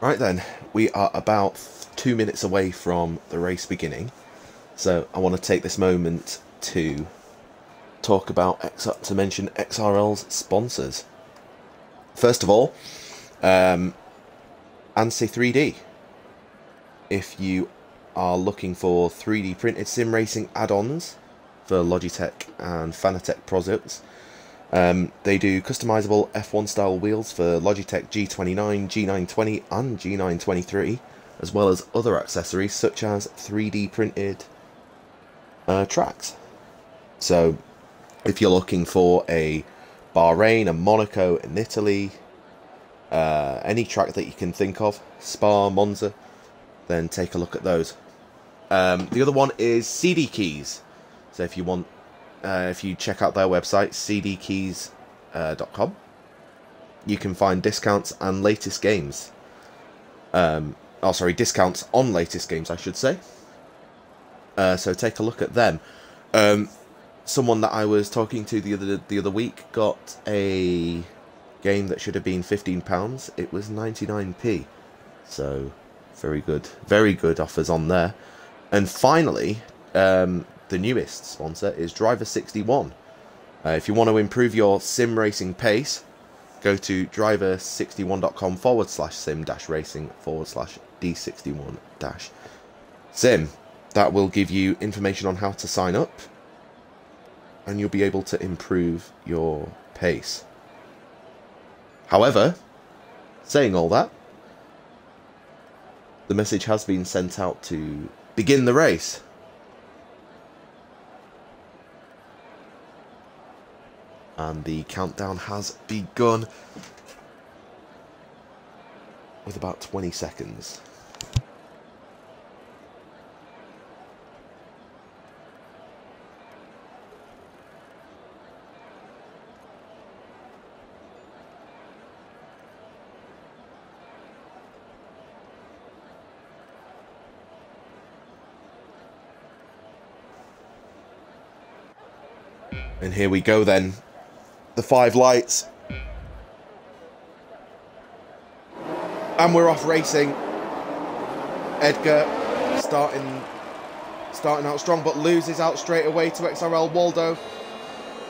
Right then, we are about 2 minutes away from the race beginning, so I want to take this moment to talk about to mention XRL's sponsors. First of all, ANSI 3D. If you are looking for 3D printed sim racing add-ons for Logitech and Fanatec products, They do customizable F1 style wheels for Logitech G29, G920 and G923, as well as other accessories such as 3D printed tracks. So if you're looking for a Bahrain, a Monaco, in Italy, any track that you can think of, Spa, Monza, then take a look at those. The other one is CD Keys. So if you want, if you check out their website, cdkeys.com, you can find discounts and latest games. Discounts on latest games, I should say. So take a look at them. Someone that I was talking to the other week got a game that should have been £15. It was 99p. So very good offers on there. And finally, the newest sponsor is Driver61. If you want to improve your sim racing pace, go to driver61.com/sim-racing/D61-sim. That will give you information on how to sign up, and you'll be able to improve your pace. However, saying all that, the message has been sent out to begin the race. And the countdown has begun with about 20 seconds. And here we go then. The 5 lights. And we're off racing. Edgar starting out strong, but loses out straight away to XRL Waldo.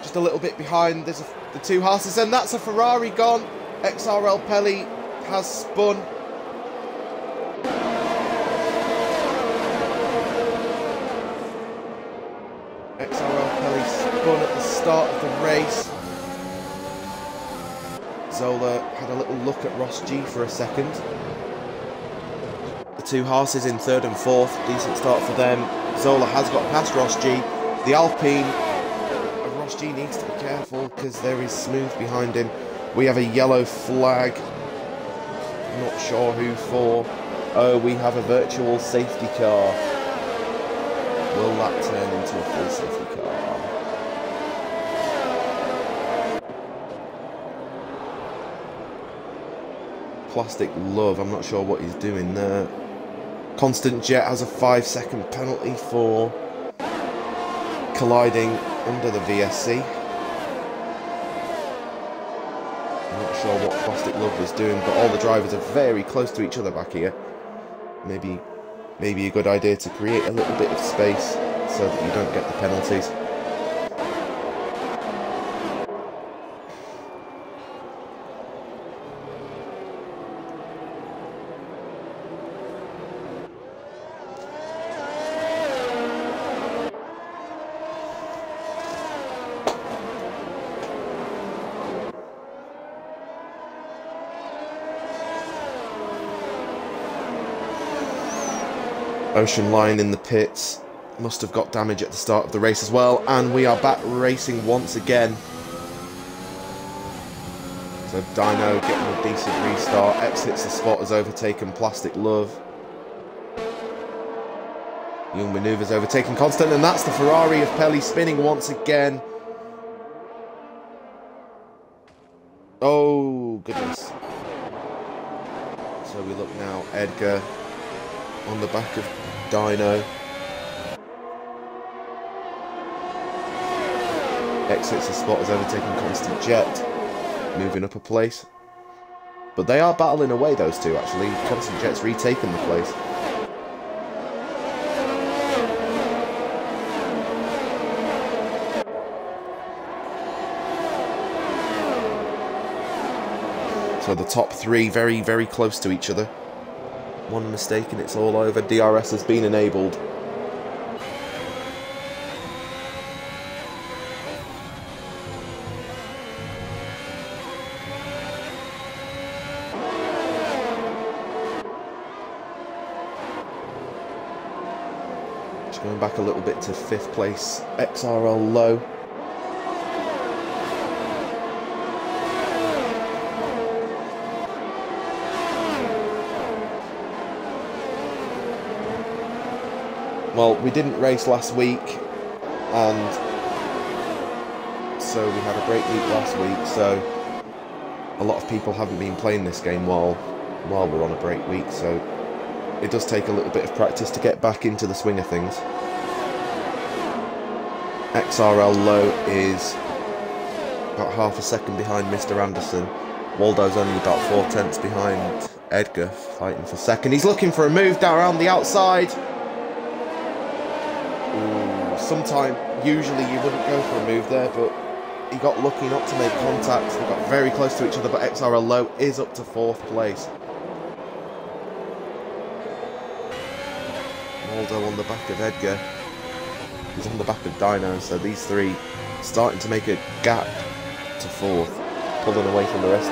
Just a little bit behind. There's the 2 Haas's, and that's a Ferrari gone. XRL Pelli has spun. XRL Pelli spun at the start of the race. Zola had a little look at Ross G for a second. The 2 Haas's in 3rd and 4th. Decent start for them. Zola has got past Ross G. The Alpine. Ross G needs to be careful because there is Smooth behind him. We have a yellow flag. Not sure who for. Oh, we have a virtual safety car. Will that turn into a full safety car? Plastic Love, I'm not sure what he's doing there. Constant Jet has a 5-second penalty for colliding under the VSC. I'm not sure what Plastic Love was doing, but all the drivers are very close to each other back here. Maybe a good idea to create a little bit of space so that you don't get the penalties. Ocean Lion in the pits. Must have got damage at the start of the race as well. And we are back racing once again. So Dino getting a decent restart. Exits the spot, has overtaken Plastic Love. Young Manoeuvres overtaking Constant. And that's the Ferrari of Pelli spinning once again. Oh, goodness. So we look now. Edgar on the back of Dino. Exits the spot, has overtaken Constant Jet. Moving up a place. But they are battling away, those two, actually. Constant Jet's retaken the place. So the top 3 very, very close to each other. One mistake and it's all over. DRS has been enabled. going back a little bit to 5th place, XRL Low. Well, we didn't race last week, and so we had a break week last week, so a lot of people haven't been playing this game while we're on a break week, so it does take a little bit of practice to get back into the swing of things. XRL Low is about half a second behind Mr. Anderson. Waldo's only about 4/10 behind Edgar, fighting for second. He's looking for a move down around the outside. Usually you wouldn't go for a move there, but he got lucky not to make contact. They got very close to each other, but XRL Low is up to 4th place. Waldo on the back of Edgar. He's on the back of Dino, so these three starting to make a gap to 4th, pulling away from the rest.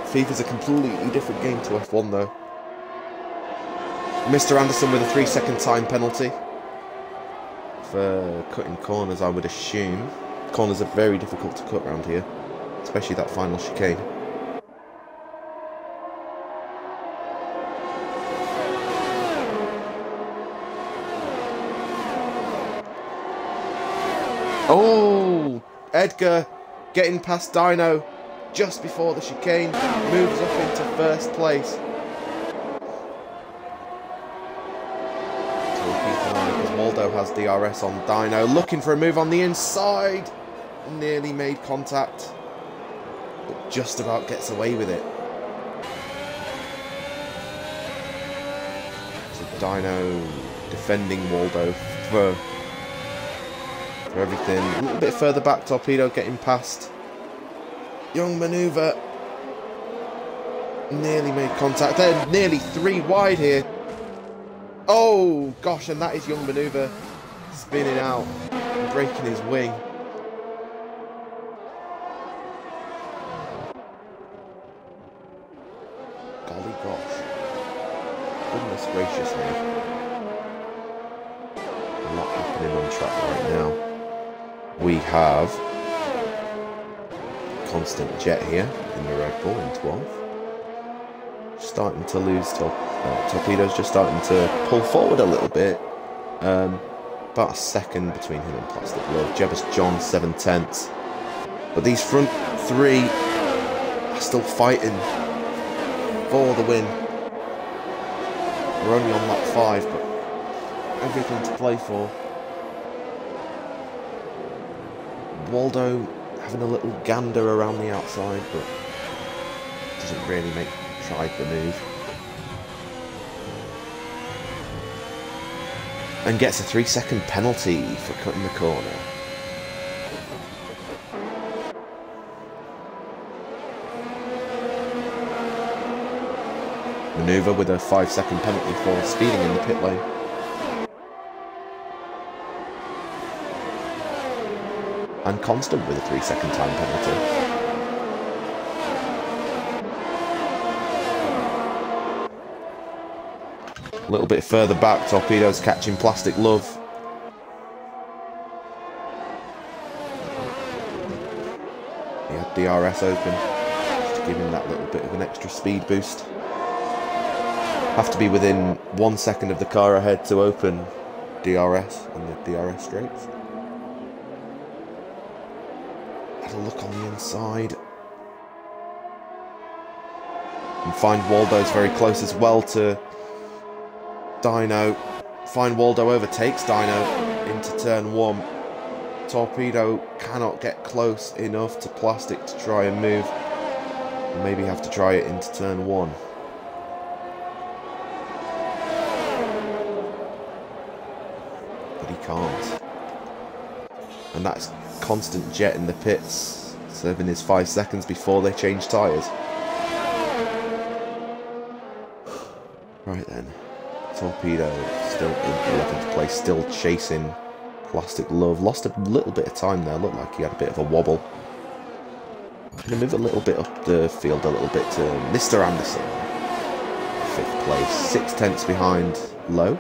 FIFA's a completely different game to F1 though. Mr. Anderson with a 3-second time penalty for cutting corners, I would assume. Corners are very difficult to cut around here, especially that final chicane. Oh, Edgar getting past Dino just before the chicane, moves up into 1st place. So we'll keep an eye because Waldo has DRS on Dino, looking for a move on the inside. Nearly made contact, but just about gets away with it. So Dino defending Waldo for everything. A little bit further back, Torpedo getting past. Young Maneuver nearly made contact. They're nearly 3 wide here. Oh gosh, and that is Young Maneuver spinning out and breaking his wing. Golly gosh. Goodness gracious me. A lot happening on track right now. We have Constant Jet here in the Red Bull in 12th. Starting to lose Torpedo's just starting to pull forward a little bit. About a second between him and Plastic Love. Jebus John 7/10. But these front 3 are still fighting for the win. We're only on lap 5, but everything to play for. Waldo having a little gander around the outside, but doesn't really try the move. And gets a 3-second penalty for cutting the corner. Maneuver with a 5-second penalty for speeding in the pit lane. And Constant with a 3-second time penalty. A little bit further back, Torpedo's catching Plastic Love. He had DRS open, just to give him that little bit of an extra speed boost. Have to be within 1 second of the car ahead to open DRS on the DRS straights. Had a look on the inside. And find Waldo's very close as well to Dino. Find Waldo overtakes Dino into turn 1. Torpedo cannot get close enough to Plastic to try and move. And maybe have to try it into turn 1. But he can't. And that's Constant Jet in the pits, serving his 5 seconds before they change tyres. Right then. Torpedo still in 11th place, still chasing Plastic Love. Lost a little bit of time there, looked like he had a bit of a wobble. Going to move a little bit up the field a little bit to Mr. Anderson. 5th place, 6 tenths behind Lowe.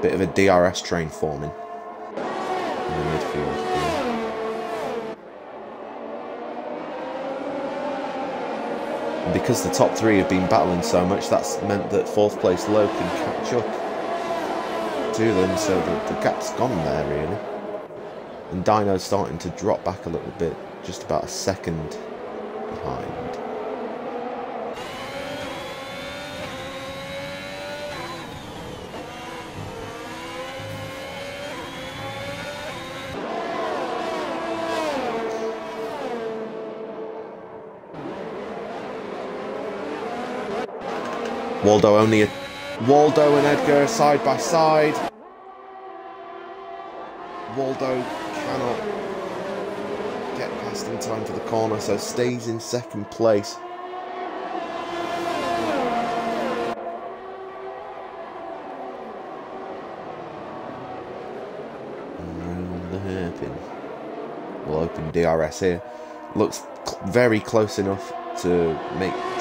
Bit of a DRS train forming in the midfield here. And because the top 3 have been battling so much, that's meant that 4th place Lowe can catch up to them, so the gap's gone there really. And Dino's starting to drop back a little bit, just about a second behind. Waldo and Edgar side by side. Waldo cannot get past in time for the corner, so stays in 2nd place. Around the hairpin. We'll open DRS here. Looks very close enough to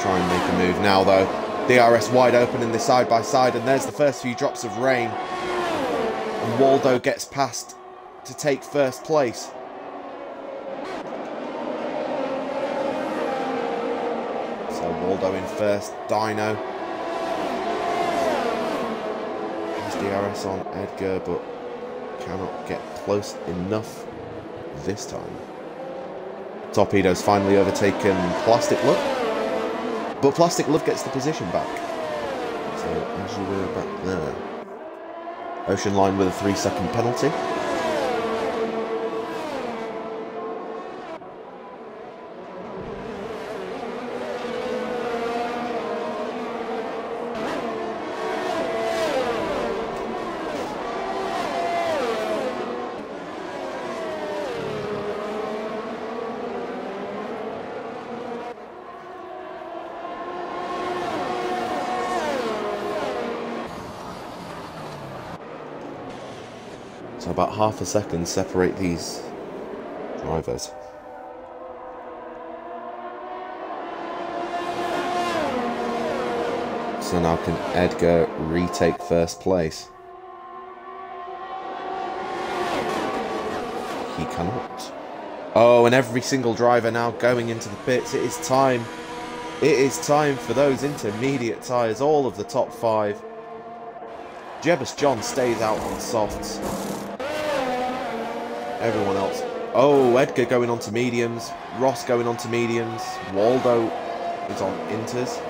try and make a move now though. DRS wide open in the side by side, and there's the first few drops of rain. And Waldo gets past to take 1st place. So Waldo in 1st, Dino has DRS on Edgar, but cannot get close enough this time. Torpedo's finally overtaken Plastic Love. But Plastic Love gets the position back. So, as you were back there. Ocean Line with a 3-second penalty. So about half a second separate these drivers. So now can Edgar retake 1st place? He cannot. Oh, and every single driver now going into the pits. It is time. It is time for those intermediate tyres. All of the top 5. Jebus John stays out on softs. Everyone else. Oh, Edgar going on to mediums. Ross going on to mediums. Waldo is on inters.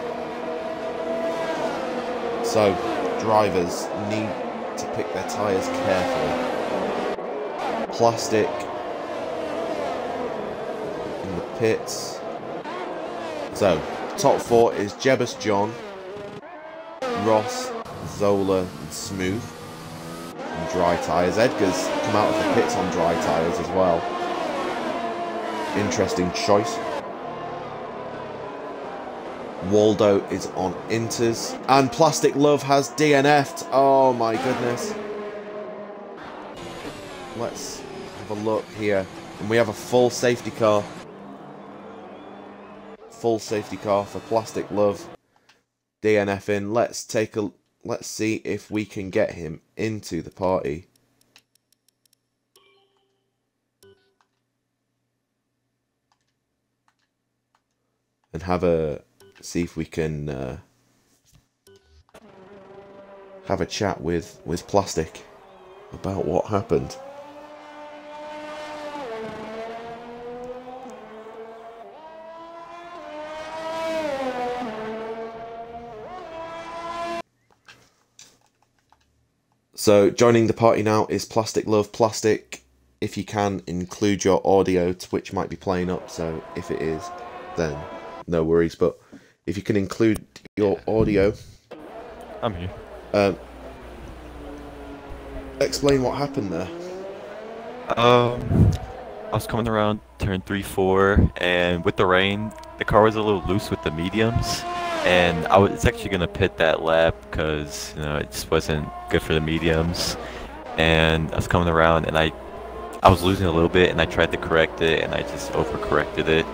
So, drivers need to pick their tyres carefully. Plastic in the pits. So, top 4 is Jebus John, Ross, Zola and Smooth. And dry tyres. Edgar's come out of the pits on dry tyres as well. Interesting choice. Waldo is on inters. And Plastic Love has DNF'd. Oh my goodness. Let's have a look here. And we have a full safety car. Full safety car for Plastic Love. DNF in. Let's see if we can get him into the party. And see if we can have a chat with Plastic about what happened. So joining the party now is Plastic Love. Plastic, if you can, include your audio. Twitch might be playing up, so if it is, then no worries. But if you can include your audio. I'm here. Explain what happened there. I was coming around turn 3-4, and with the rain, the car was a little loose with the mediums, and I was actually gonna pit that lap because it just wasn't good for the mediums. And I was coming around, and I was losing a little bit, and I tried to correct it, and I just overcorrected it,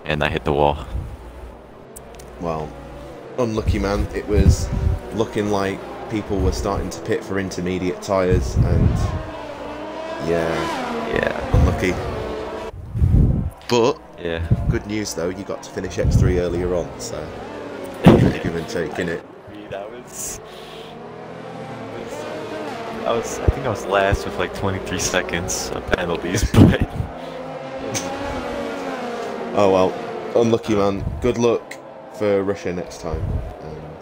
and I hit the wall. Well, unlucky man. It was looking like people were starting to pit for intermediate tyres, and Yeah, unlucky. But yeah. good news though, you got to finish X3 earlier on, so pretty give and take, innit? I think I was last with like 23 seconds of penalties, but Oh well, unlucky man. Good luck for Russia next time, and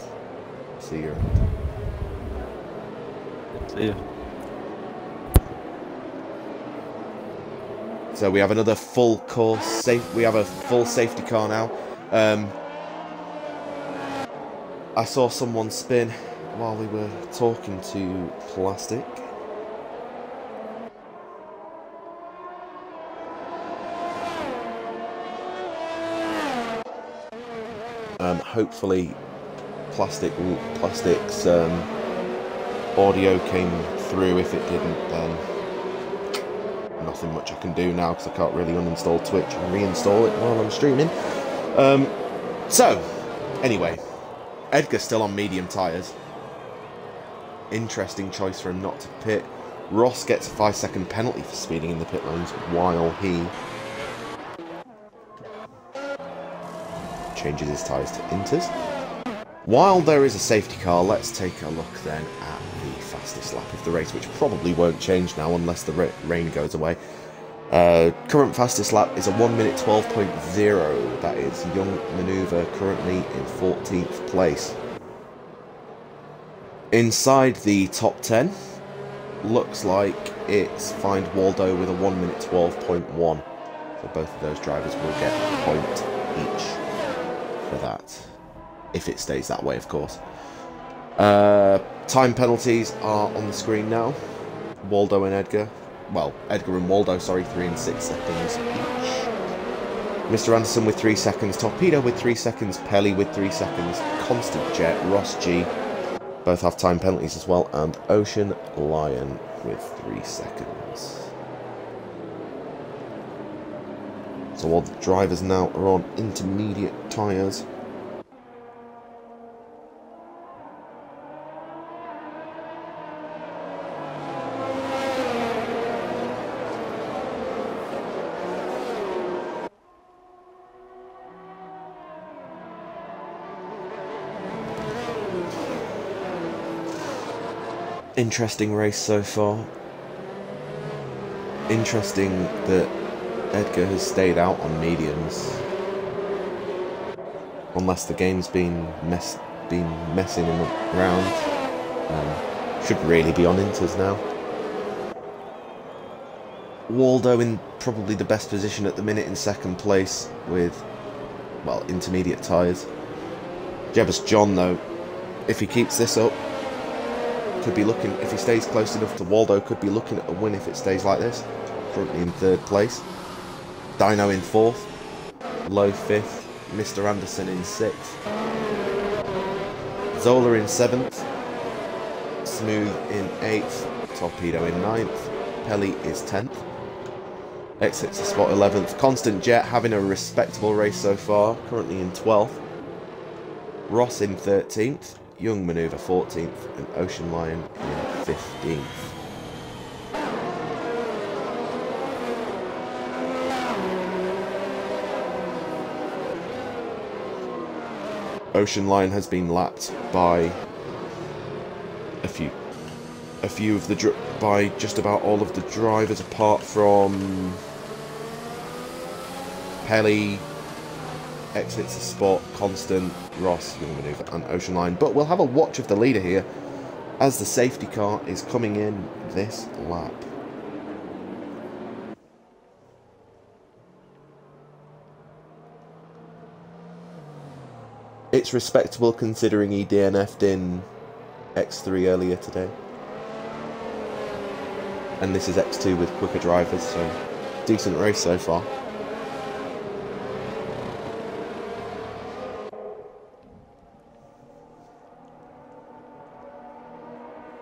see you around. see ya. So we have another full course we have a full safety car now. I saw someone spin while we were talking to Plastic. Hopefully Plastic's audio came through. If it didn't, then nothing much I can do now because I can't really uninstall Twitch and reinstall it while I'm streaming. So, anyway, Edgar's still on medium tyres. Interesting choice for him not to pit. Ross gets a 5-second penalty for speeding in the pit lanes while he changes his tyres to inters. While there is a safety car, let's take a look then at the fastest lap of the race, which probably won't change now unless the rain goes away. Current fastest lap is a 1 minute 12.0. That is Young Manoeuvre currently in 14th place. Inside the top 10, looks like it's Find Waldo with a 1 minute 12.1. So both of those drivers will get a point each for that. If it stays that way, of course. Time penalties are on the screen now. Waldo and Edgar. Well, Edgar and Waldo, sorry, 3 and 6 seconds each. Mr. Anderson with 3 seconds. Torpedo with 3 seconds. Pelly with 3 seconds. Constant Jet, Ross G. Both have time penalties as well. And Ocean Lion with 3 seconds. So all the drivers now are on intermediate tyres. Interesting race so far. Interesting that Edgar has stayed out on mediums. Unless the game's been messing him around. Should really be on inters now. Waldo in probably the best position at the minute in second place with, well, intermediate tyres. Jebus John, though, if he keeps this up, could be looking, if he stays close enough to Waldo, could be looking at a win if it stays like this. Currently in 3rd place. Dino in 4th. Low 5th. Mr. Anderson in 6th. Zola in 7th. Smooth in 8th. Torpedo in 9th. Pelly is 10th. Exits to spot 11th. Constant Jet having a respectable race so far. Currently in 12th. Ross in 13th. Young Manoeuvre 14th, and Ocean Lion in 15th. Ocean Lion has been lapped by by just about all of the drivers apart from Pelly, Exits the Spot, Constant, Ross, Young Manoeuvre and Ocean Lion. But we'll have a watch of the leader here as the safety car is coming in this lap. It's respectable considering he DNF'd in X3 earlier today. And this is X2 with quicker drivers, so decent race so far.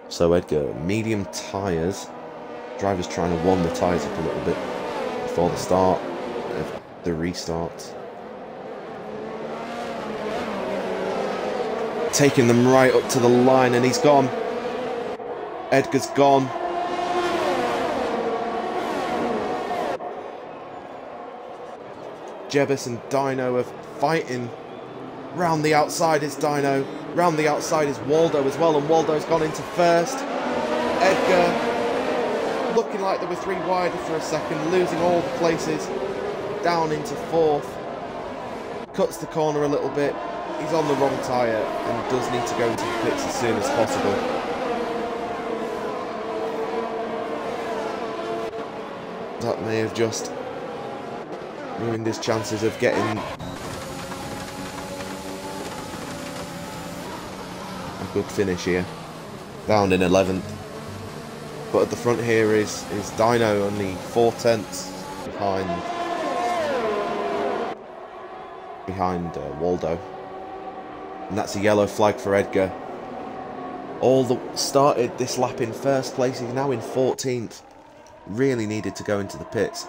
So Edgar, medium tyres. Driver's trying to warm the tyres up a little bit before the start of the restart. Taking them right up to the line, and he's gone. Edgar's gone. Jebus and Dino are fighting. Round the outside is Dino. Round the outside is Waldo as well, and Waldo's gone into first. Edgar looking like they were 3 wide for a second, losing all the places. Down into 4th. Cuts the corner a little bit. He's on the wrong tyre and does need to go into the pits as soon as possible. That may have just ruined his chances of getting a good finish here. Down in 11th. But at the front here is Dino, only 4 tenths behind Waldo. And that's a yellow flag for Edgar. All that started this lap in first place, he's now in 14th. Really needed to go into the pits.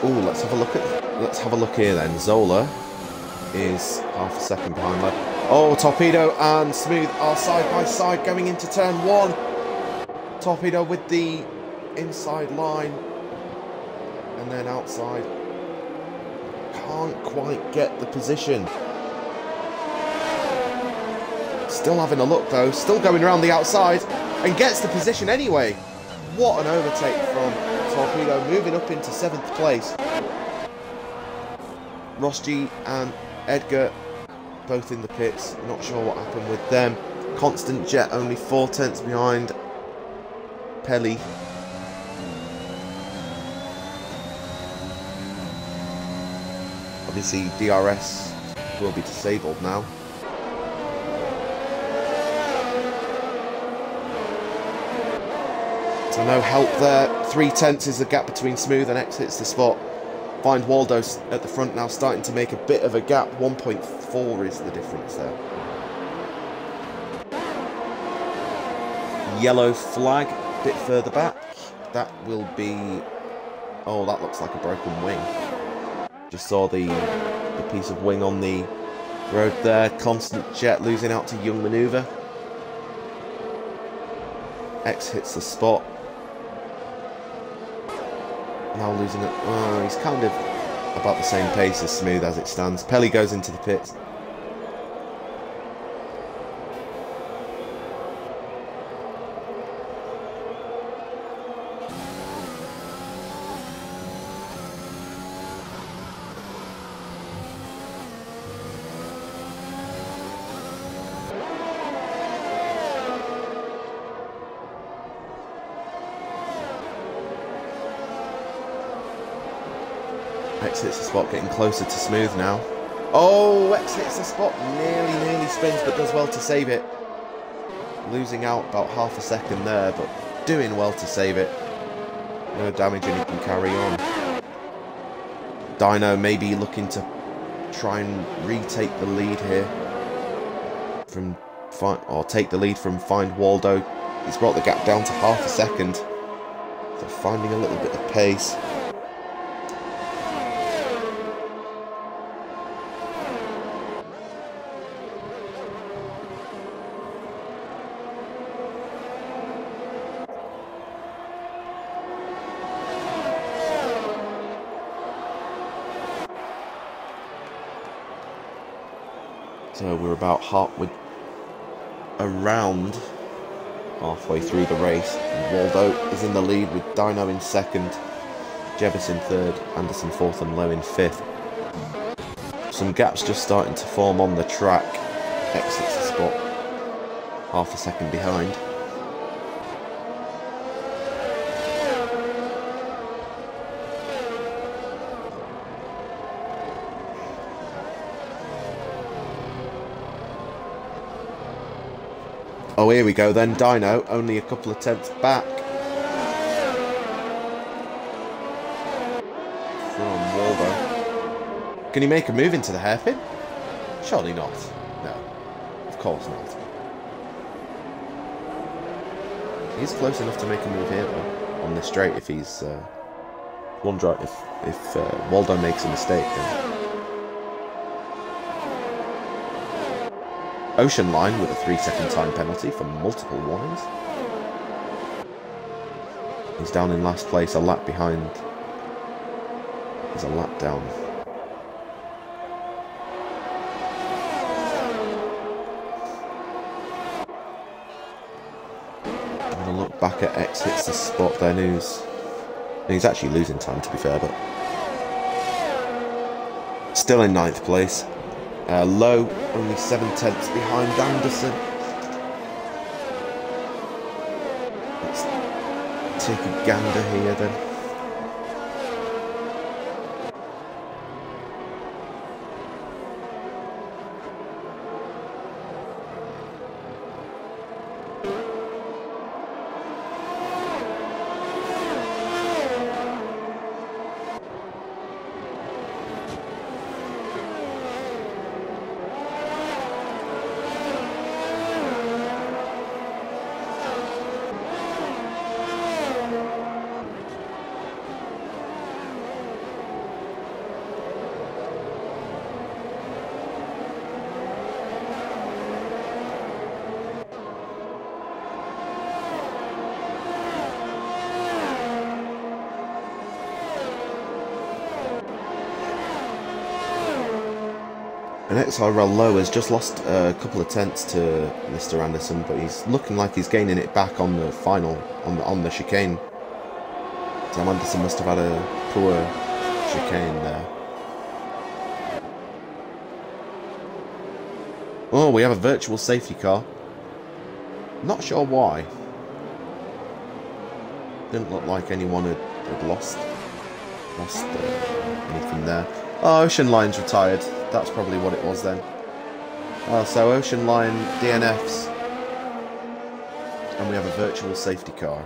Ooh, let's have a look here then. Zola is half a second behind that. Oh, Torpedo and Smooth are side by side going into turn 1. Torpedo with the inside line and then outside. Can't quite get the position. Still having a look though, still going around the outside and gets the position anyway. What an overtake from Torpedo, moving up into 7th place. Ross G and Edgar both in the pits. Not sure what happened with them. Constant Jet only 4 tenths behind Pelly. Obviously DRS will be disabled now. So no help there. 3 tenths is the gap between Smooth and X hits the spot. Find Waldo at the front now, starting to make a bit of a gap. 1.4 is the difference there. Yellow flag a bit further back. That will be... Oh, that looks like a broken wing. Just saw the piece of wing on the road there. Constant Jet losing out to Young Maneuver. X hits the spot. Now losing it. Oh, he's kind of about the same pace as Smooth as it stands. Pelly goes into the pits. X hits the spot, getting closer to Smooth now. Oh, X hits the spot, nearly spins, but does well to save it. Losing out about half a second there, but doing well to save it. No damage and he can carry on. Dino maybe looking to try and retake the lead here. Or take the lead from Find Waldo. He's brought the gap down to half a second. So finding a little bit of pace. So we're about around halfway through the race. Waldo is in the lead with Dino in 2nd, Jebus in 3rd, Anderson 4th and Lowe in 5th. Some gaps just starting to form on the track. Exits the spot, half a second behind. Oh, here we go then. Dino, only a couple of tenths back from Waldo. Can he make a move into the hairpin? Surely not. No, of course not. He's close enough to make a move here, though, on this straight. If he's one drive, if Waldo makes a mistake, then Ocean Line with a 3-second time penalty for multiple warnings. He's down in last place, a lap behind. He's a lap down. I'm gonna look back at X hits the spot then, he's actually losing time, to be fair, but still in 9th place. Low, only 7 tenths behind Anderson. Let's take a gander here then. And XRL Low has just lost a couple of tenths to Mr. Anderson, but he's looking like he's gaining it back on the final, on the chicane. Sam Anderson must have had a poor chicane there. Oh, we have a virtual safety car. Not sure why. Didn't look like anyone had lost anything there. Oh, Ocean Line's retired. That's probably what it was then. Oh, so Ocean Line DNFs. And we have a virtual safety car.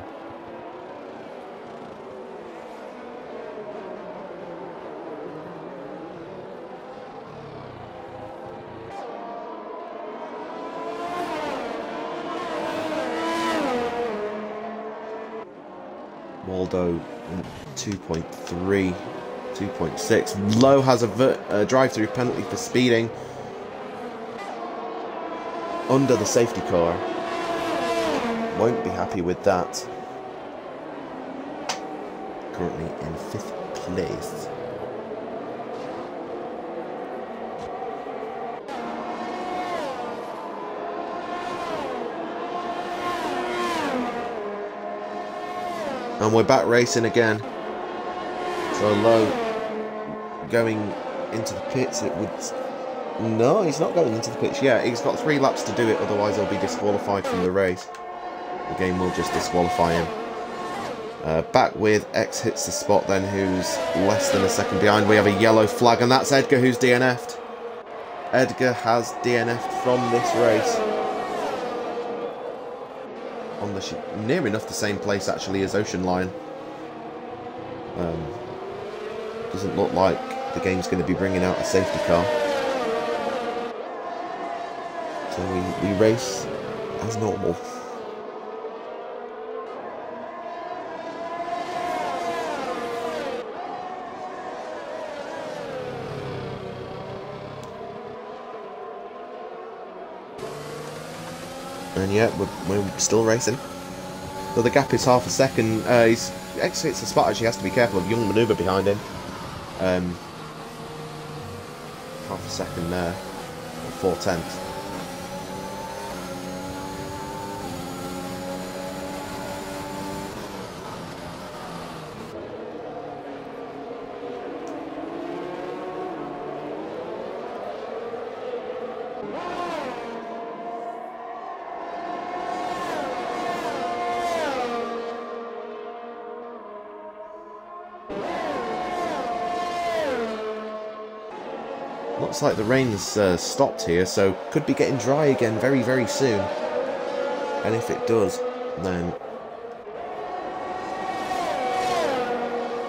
Waldo 2.3. 2.6. Low has a drive-through penalty for speeding under the safety car. Won't be happy with that. Currently in 5th place. And we're back racing again. So Low going into the pits, it would... No, he's not going into the pits. Yeah, he's got 3 laps to do it, otherwise he'll be disqualified from the race. The game will just disqualify him. Back with X hits the spot then, who's less than a second behind. We have a yellow flag, and that's Edgar who's DNF'd. Edgar has DNF'd from this race. On the near enough the same place actually as Ocean Line. Doesn't look like the game's going to be bringing out a safety car. So we race as normal. And yeah, we're still racing. So the gap is half a second. He's exits the spot, actually has to be careful of Young Manoeuvre behind him. Half a second there, or 4 tenths. Looks like the rain's stopped here, so could be getting dry again very, very soon. And if it does, then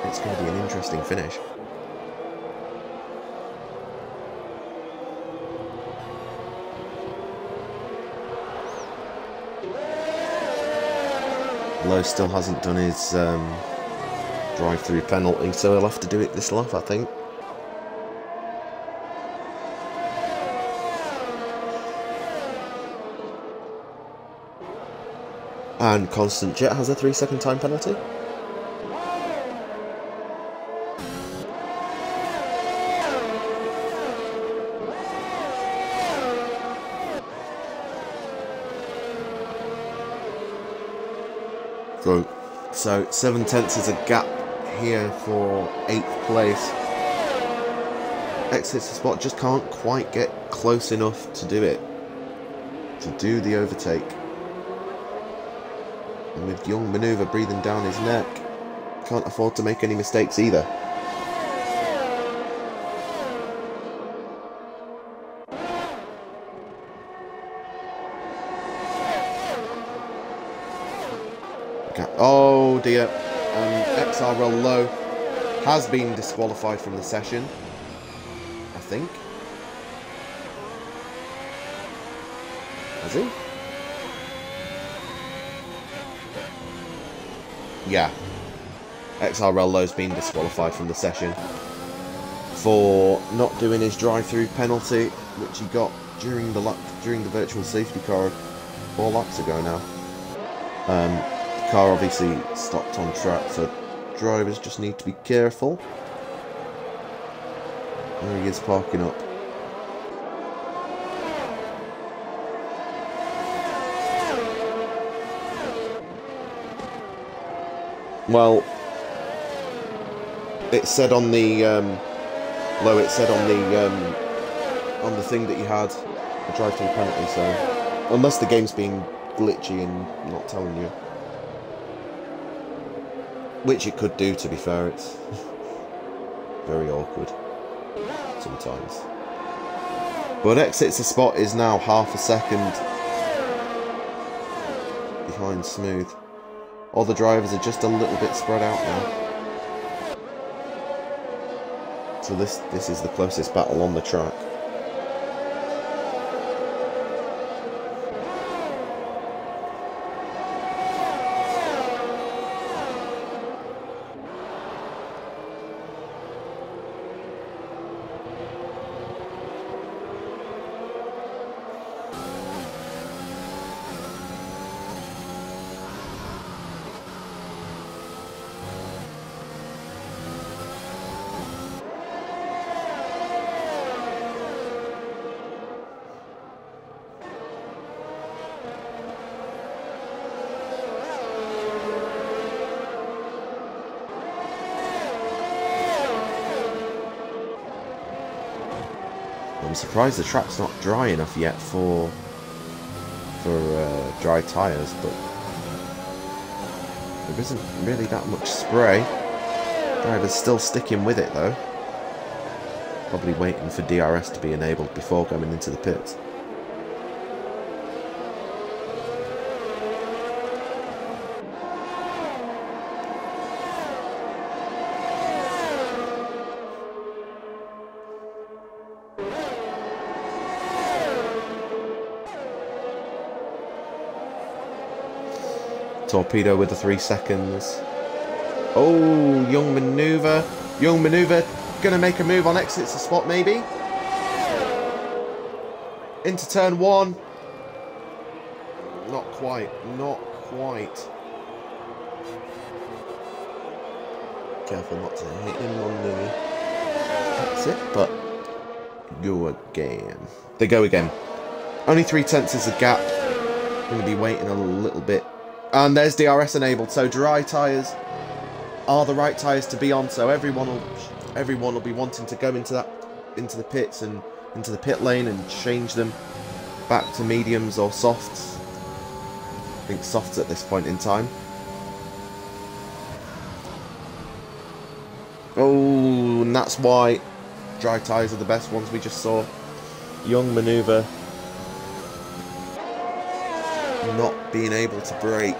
it's going to be an interesting finish. Lowe still hasn't done his drive-through penalty, so he'll have to do it this lap, I think. And Constant Jet has a 3-second time penalty. So 7 tenths is a gap here for 8th place. Exits the spot, just can't quite get close enough to do it. To do the overtake. And with Young Maneuver breathing down his neck, can't afford to make any mistakes either. Oh dear, XRL Lowe has been disqualified from the session, I think. Has he? Yeah. XRL Lowe's been disqualified from the session for not doing his drive-through penalty, which he got during the virtual safety car 4 laps ago now. The car obviously stopped on track, so drivers just need to be careful. There he is parking up. Well, it said on the Lowe, it said on the thing that you had a drive-through penalty. So unless the game's being glitchy and not telling you, which it could do, to be fair, it's very awkward sometimes. But Exits the Spot is now half a second behind Smooth. All the drivers are just a little bit spread out now. So this is the closest battle on the track. I'm surprised the track's not dry enough yet for dry tyres, but there isn't really that much spray. Driver's still sticking with it though. Probably waiting for DRS to be enabled before going into the pits. Torpedo with the 3 seconds. Oh, Young Maneuver. Young Maneuver going to make a move on Exits the Spot, maybe. Into turn 1. Not quite. Not quite. Careful not to hit him on the... That's it, but... Go again. They go again. Only 3 tenths is the gap. Going to be waiting a little bit. And there's DRS enabled, so dry tyres are the right tyres to be on. So everyone will be wanting to go into the pits and into the pit lane and change them back to mediums or softs. I think softs at this point in time. Oh, and that's why dry tyres are the best ones. We just saw Young Maneuver not being able to brake.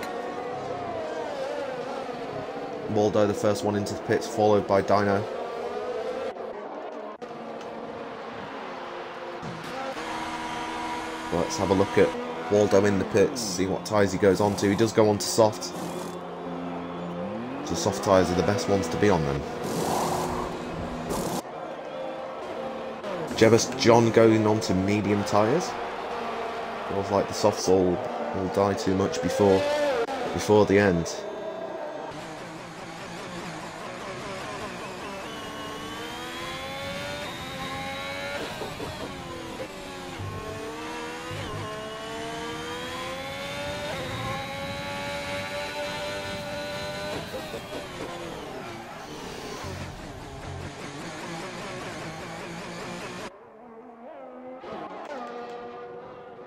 Waldo, the first one into the pits, followed by Dino. Let's have a look at Waldo in the pits, see what tyres he goes on to. He does go on to soft. So soft tyres are the best ones to be on them. Jebus John going on to medium tyres. Feels like the softs will die too much before the end.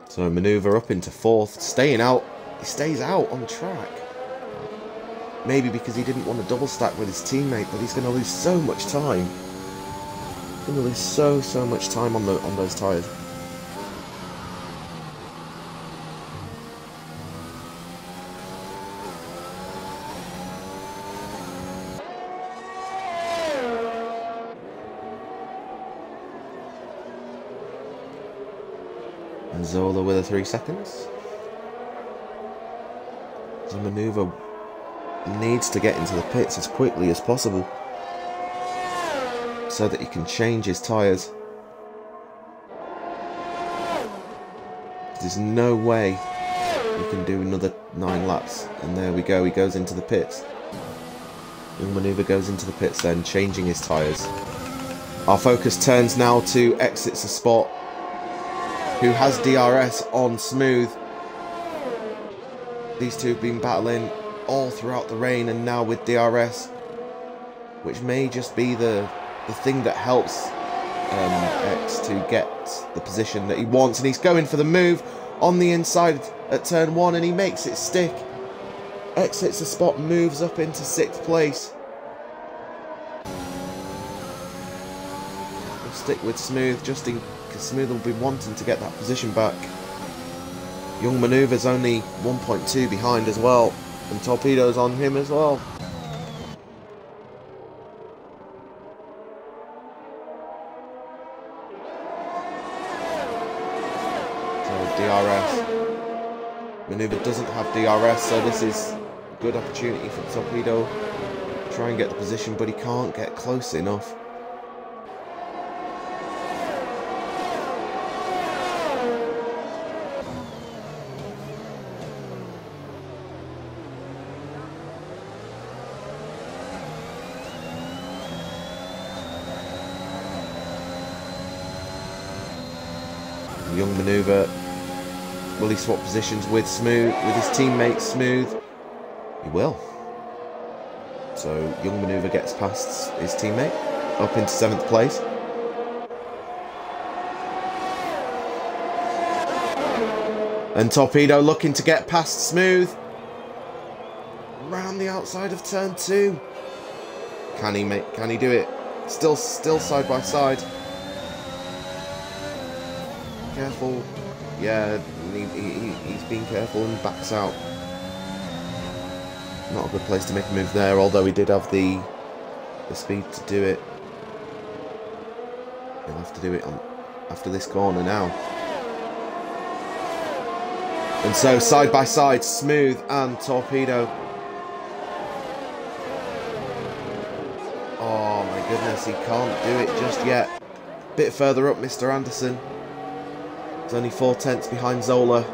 So manoeuvre up into fourth, staying out. He stays out on track. Maybe because he didn't want to double stack with his teammate, but he's going to lose so much time. He's going to lose so much time on those tyres. And Zola with a 3 seconds. The manoeuvre needs to get into the pits as quickly as possible so that he can change his tyres. There's no way he can do another 9 laps. And there we go, he goes into the pits. Young Manoeuvre goes into the pits then, changing his tyres. Our focus turns now to Exits a Spot, who has DRS on smooth. These two have been battling all throughout the rain, and now with DRS, which may just be the thing that helps X to get the position that he wants. And he's going for the move on the inside at turn 1, and he makes it stick. Exits the spot, moves up into 6th place. We'll stick with Smooth, just in because Smooth will be wanting to get that position back. Young Manoeuvre's only 1.2 behind as well, and Torpedo's on him as well. So DRS. Manoeuvre doesn't have DRS, so this is a good opportunity for Torpedo to try and get the position, but he can't get close enough. Young Manoeuvre, will he swap positions with Smooth, with his teammate Smooth? He will. So Young Manoeuvre gets past his teammate, up into 7th place. And Torpedo looking to get past Smooth. Round the outside of turn 2. Can he do it? Still side by side. Careful. Yeah, he's been careful and backs out. Not a good place to make a move there, although he did have the speed to do it. He'll have to do it after this corner now. And so, side by side, Smooth and Torpedo. Oh my goodness, he can't do it just yet. Bit further up, Mr. Anderson. He's only 4/10 behind Zola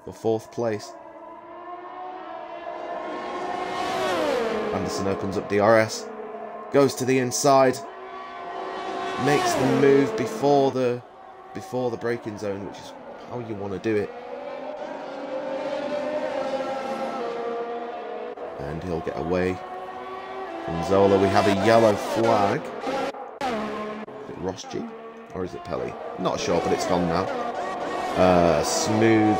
for 4th place. Anderson opens up DRS, goes to the inside, makes the move before the braking zone, which is how you want to do it. And he'll get away from Zola. We have a yellow flag. Is it Ross G? Or is it Pelly? Not sure, but it's gone now. Smooth.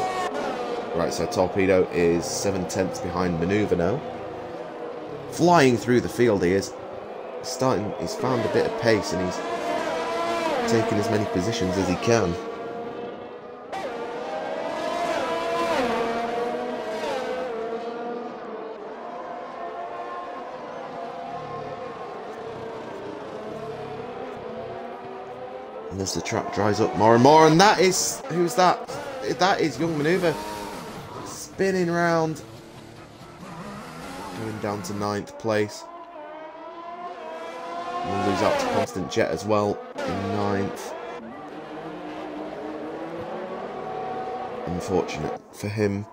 Right, so Torpedo is 7/10 behind Manoeuvre now. Flying through the field he is. He's found a bit of pace and he's taking as many positions as he can. as the track dries up more and more, and that is... Who's that? That is Young Maneuver. Spinning round. Going down to 9th place. We'll lose out to Constant Jet as well in 9th. Unfortunate for him.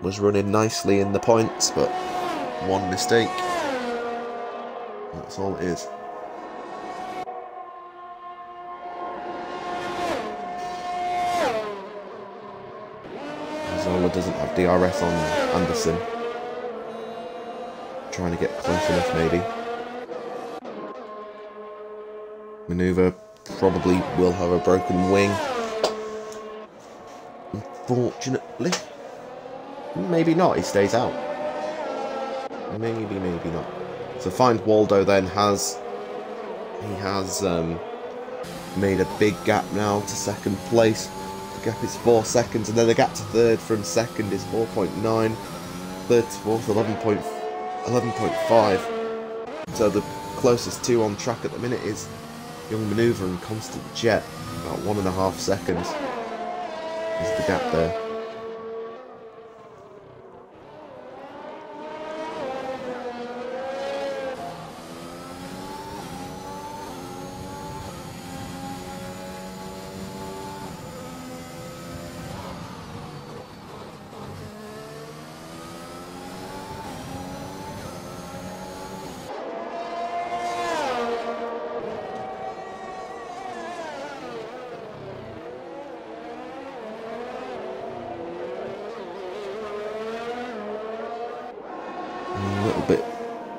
Was running nicely in the points, but one mistake. That's all it is. Zola doesn't have DRS on Anderson. Trying to get close enough, maybe. Maneuver probably will have a broken wing. Unfortunately. Maybe not, he stays out. Maybe not. So Find Waldo then has... He has made a big gap now to 2nd place. The gap is 4 seconds, and then the gap to 3rd from 2nd is 4.9. 3rd to 4th, 11.5. So the closest two on track at the minute is Young Maneuver and Constant Jet. About 1.5 seconds is the gap there.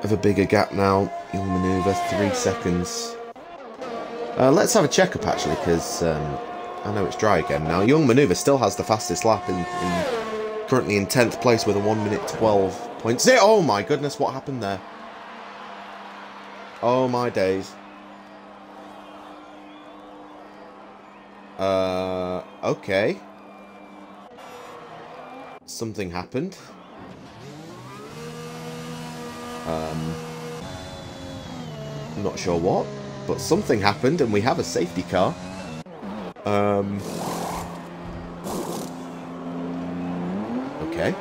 Of a bigger gap now. Young Maneuver, 3 seconds. Let's have a check-up actually, because I know it's dry again now. Young Maneuver still has the fastest lap, currently in 10th place with a 1 minute 12.0. Oh my goodness, what happened there? Oh my days. Okay. Something happened. I'm not sure what, but something happened and we have a safety car. Okay.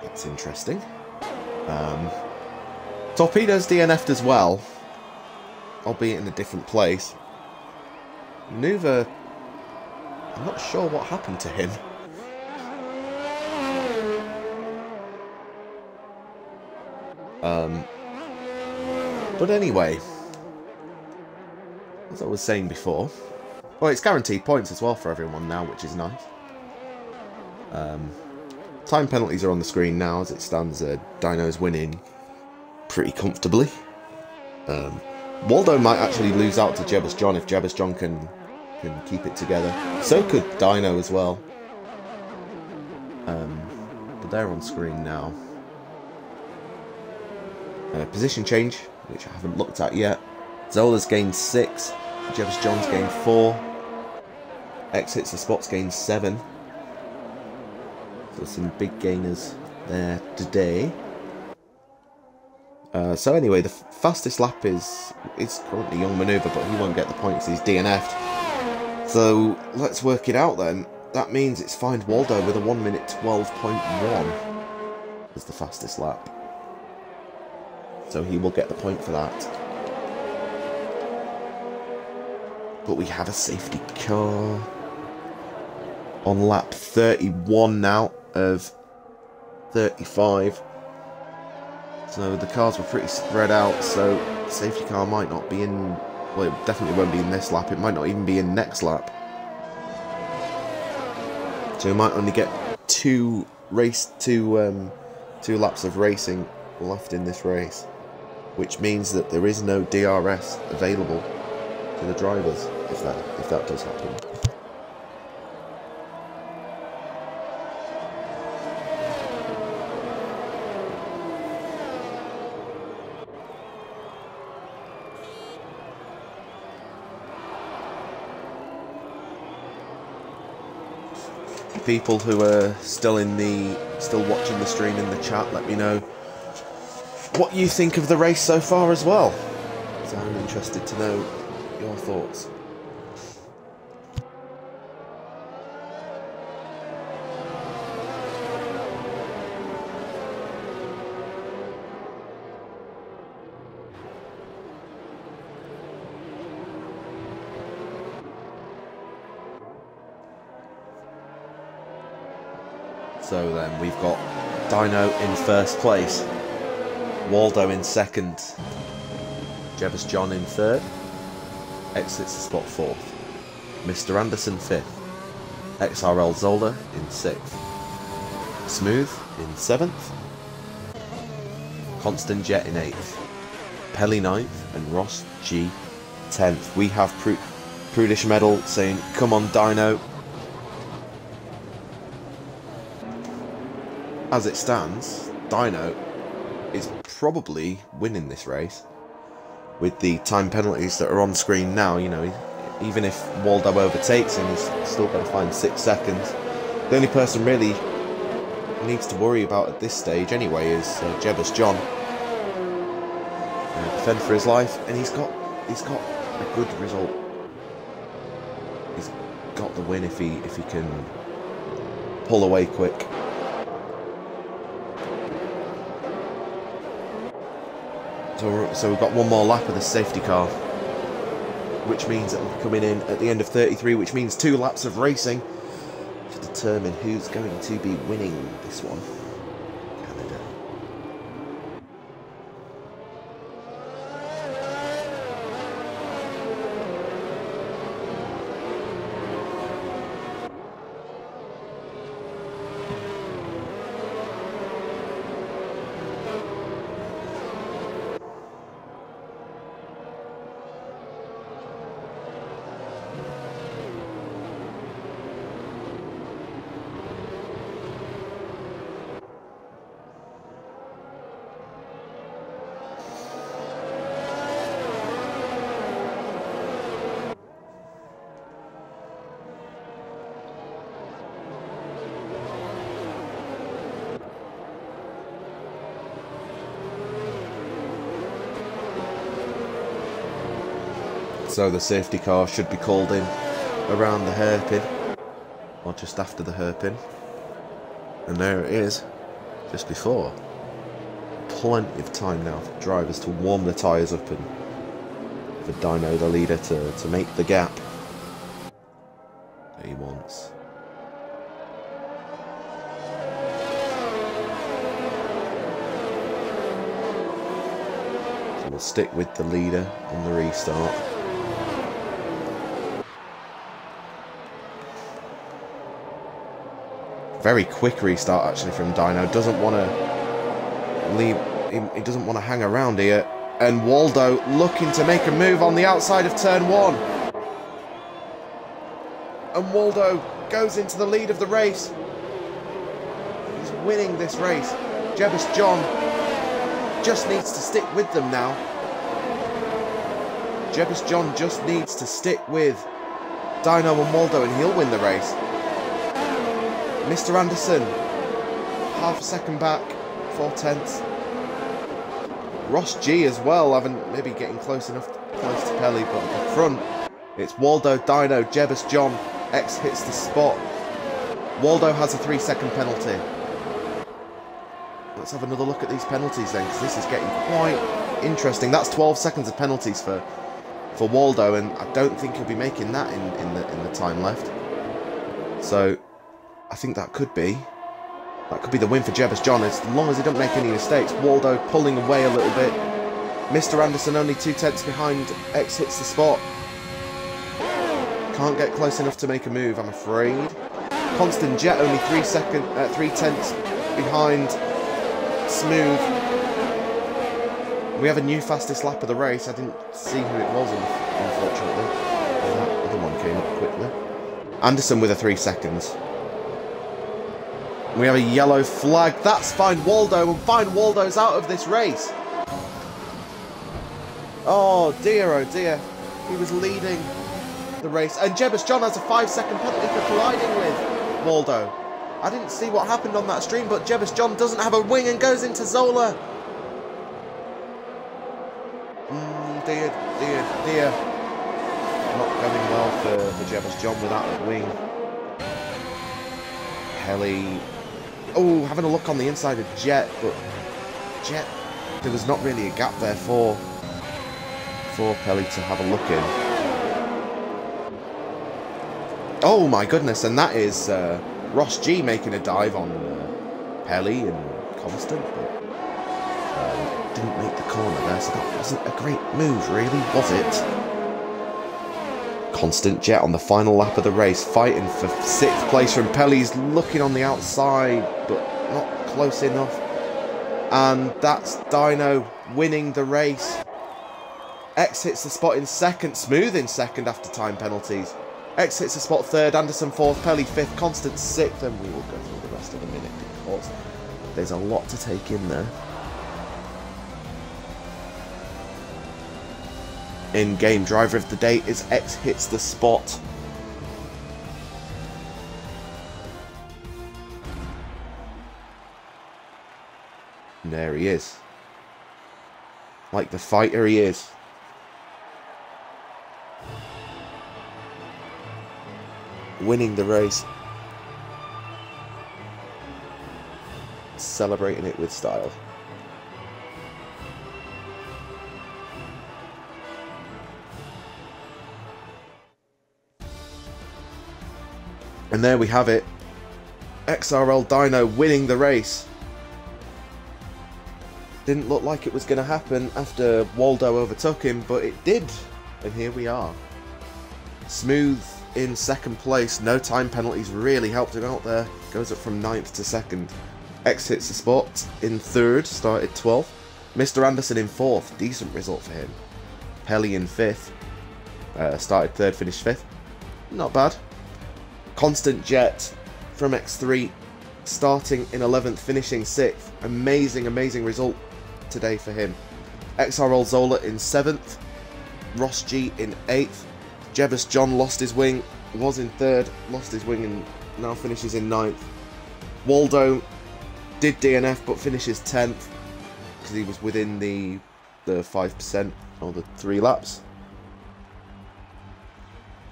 That's interesting. Torpedo's DNF'd as well, albeit in a different place. Maneuver, I'm not sure what happened to him. But anyway, as I was saying before, well, it's guaranteed points as well for everyone now, which is nice. Time penalties are on the screen now. As it stands, Dino's winning pretty comfortably. Waldo might actually lose out to Jebus John if Jebus John can keep it together. So could Dino as well. But they're on screen now. Position change, which I haven't looked at yet. Zola's gained 6. Jebus John's gained 4. Exits the spots gained 7. So some big gainers there today. So anyway, the fastest lap is currently Young Maneuver, but he won't get the points. He's DNF'd. So let's work it out then. That means it's Find Waldo with a 1 minute 12.1 as the fastest lap. So he will get the point for that. But we have a safety car on lap 31 now of 35. So the cars were pretty spread out, so the safety car might not be in... Well, it definitely won't be in this lap. It might not even be in next lap. So we might only get two laps of racing left in this race, which means that there is no DRS available to the drivers if that does happen. People who are still watching the stream in the chat, let me know what you think of the race so far as well. So I'm interested to know your thoughts? So then we've got Dino in first place, Waldo in second, Jebus John in third, exits the spot fourth, Mr. Anderson fifth, XRL Zola in sixth, Smooth in seventh, Constant Jet in eighth, Pelly ninth, and Ross G 10th. We have Prudish Medal saying, "Come on, Dino." As it stands, Dino is probably winning this race. With the time penalties that are on screen now, you know, even if Waldo overtakes him, he's still got to find 6 seconds. The only person really needs to worry about at this stage anyway is Jebus John. Defend for his life, and he's got a good result. He's got the win if he can pull away quick. So we've got one more lap of the safety car, which means it'll be coming in at the end of 33, which means 2 laps of racing to determine who's going to be winning this one. Canada. So the safety car should be called in around the hairpin, or just after the hairpin. And there it is, just before. Plenty of time now for drivers to warm the tyres up and for Dino, the leader, to make the gap that he wants. So we'll stick with the leader on the restart. Very quick restart actually from Dino. Doesn't want to leave. He doesn't want to hang around here. And Waldo looking to make a move on the outside of turn 1. And Waldo goes into the lead of the race. He's winning this race. Jebus John just needs to stick with them now. Jebus John just needs to stick with Dino and Waldo and he'll win the race. Mr. Anderson, half a second back, 4/10. Ross G as well, maybe getting close to Pelly, but at the front, it's Waldo, Dino, Jebus John. X hits the spot. Waldo has a 3-second penalty. Let's have another look at these penalties then, because this is getting quite interesting. That's 12 seconds of penalties for Waldo, and I don't think he'll be making that in the time left. So I think that could be the win for Jebus John, as long as he don't make any mistakes. Waldo pulling away a little bit. Mr. Anderson only 2/10 behind. X hits the spot. Can't get close enough to make a move, I'm afraid. Constant Jet only 3/10 behind Smooth. We have a new fastest lap of the race. I didn't see who it was, unfortunately. That other one came up quickly. Anderson with a 3 seconds. We have a yellow flag. That's Find Waldo, and Find Waldo's out of this race. Oh dear, he was leading the race. And Jebus John has a 5-second penalty for colliding with Waldo. I didn't see what happened on that stream, but Jebus John doesn't have a wing and goes into Zola. Dear. not going well for Jebus John without a wing. Pelly... Oh, having a look on the inside of Jet, but Jet, there was not really a gap there for Pelly to have a look in. Oh my goodness, and that is Ross G making a dive on Pelly and Constant, but didn't make the corner there, so that wasn't a great move, really, was it? Constant Jet on the final lap of the race, fighting for 6th place from Pelly's looking on the outside, but not close enough. And that's Dino winning the race. X hits the spot in 2nd, Smooth in 2nd after time penalties. X hits the spot 3rd, Anderson 4th, Pelly 5th, Constant 6th, and we will go through the rest of the minute because there's a lot to take in there. In-game driver of the day is X hits the spot. And there he is. Like the fighter he is. Winning the race. Celebrating it with style. And there we have it. XRL Dino winning the race. Didn't look like it was going to happen after Waldo overtook him, but it did. And here we are. Smooth in 2nd place. No time penalties really helped him out there. Goes up from 9th to 2nd. X hits the spot in 3rd. Started 12th. Mr. Anderson in 4th. Decent result for him. Pelly in 5th. Started 3rd, finished 5th. Not bad. Constant Jet from X3, starting in 11th, finishing 6th. Amazing, amazing result today for him. XRL Zola in 7th, Ross G in 8th. Jebus John lost his wing, was in 3rd, lost his wing and now finishes in 9th. Waldo did DNF but finishes 10th because he was within the 5% or the 3 laps.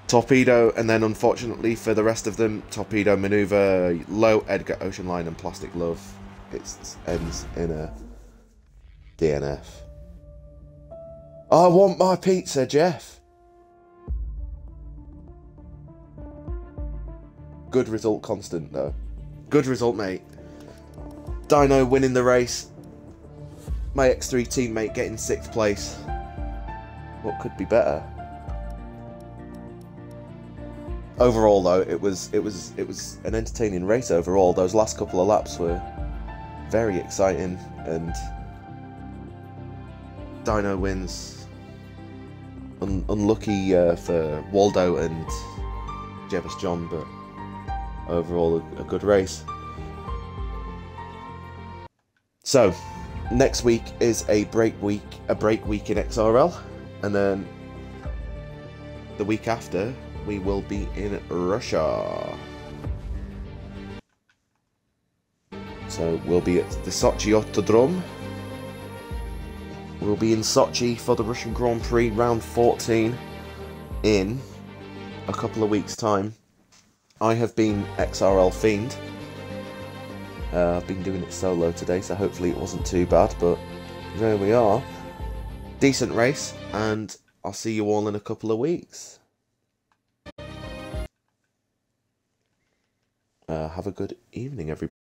Torpedo, and then unfortunately for the rest of them, Torpedo, Maneuver, Low, Edgar, Ocean Line and Plastic Love, it ends in a DNF. I want my pizza, Jeff. Good result, Constant, though. Good result, mate. Dino winning the race. My X3 teammate getting 6th place. What could be better? Overall, though, it was an entertaining race. Overall, those last couple of laps were very exciting, and Dino wins. Unlucky for Waldo and Jebus John, but overall a good race. So, next week is a break week in XRL, and then the week after we will be in Russia. So we'll be at the Sochi Autodrome. We'll be in Sochi for the Russian Grand Prix round 14 in a couple of weeks' time. I have been XRL Fiend. I've been doing it solo today, so hopefully it wasn't too bad, but there we are. Decent race, and I'll see you all in a couple of weeks. Have a good evening, everybody.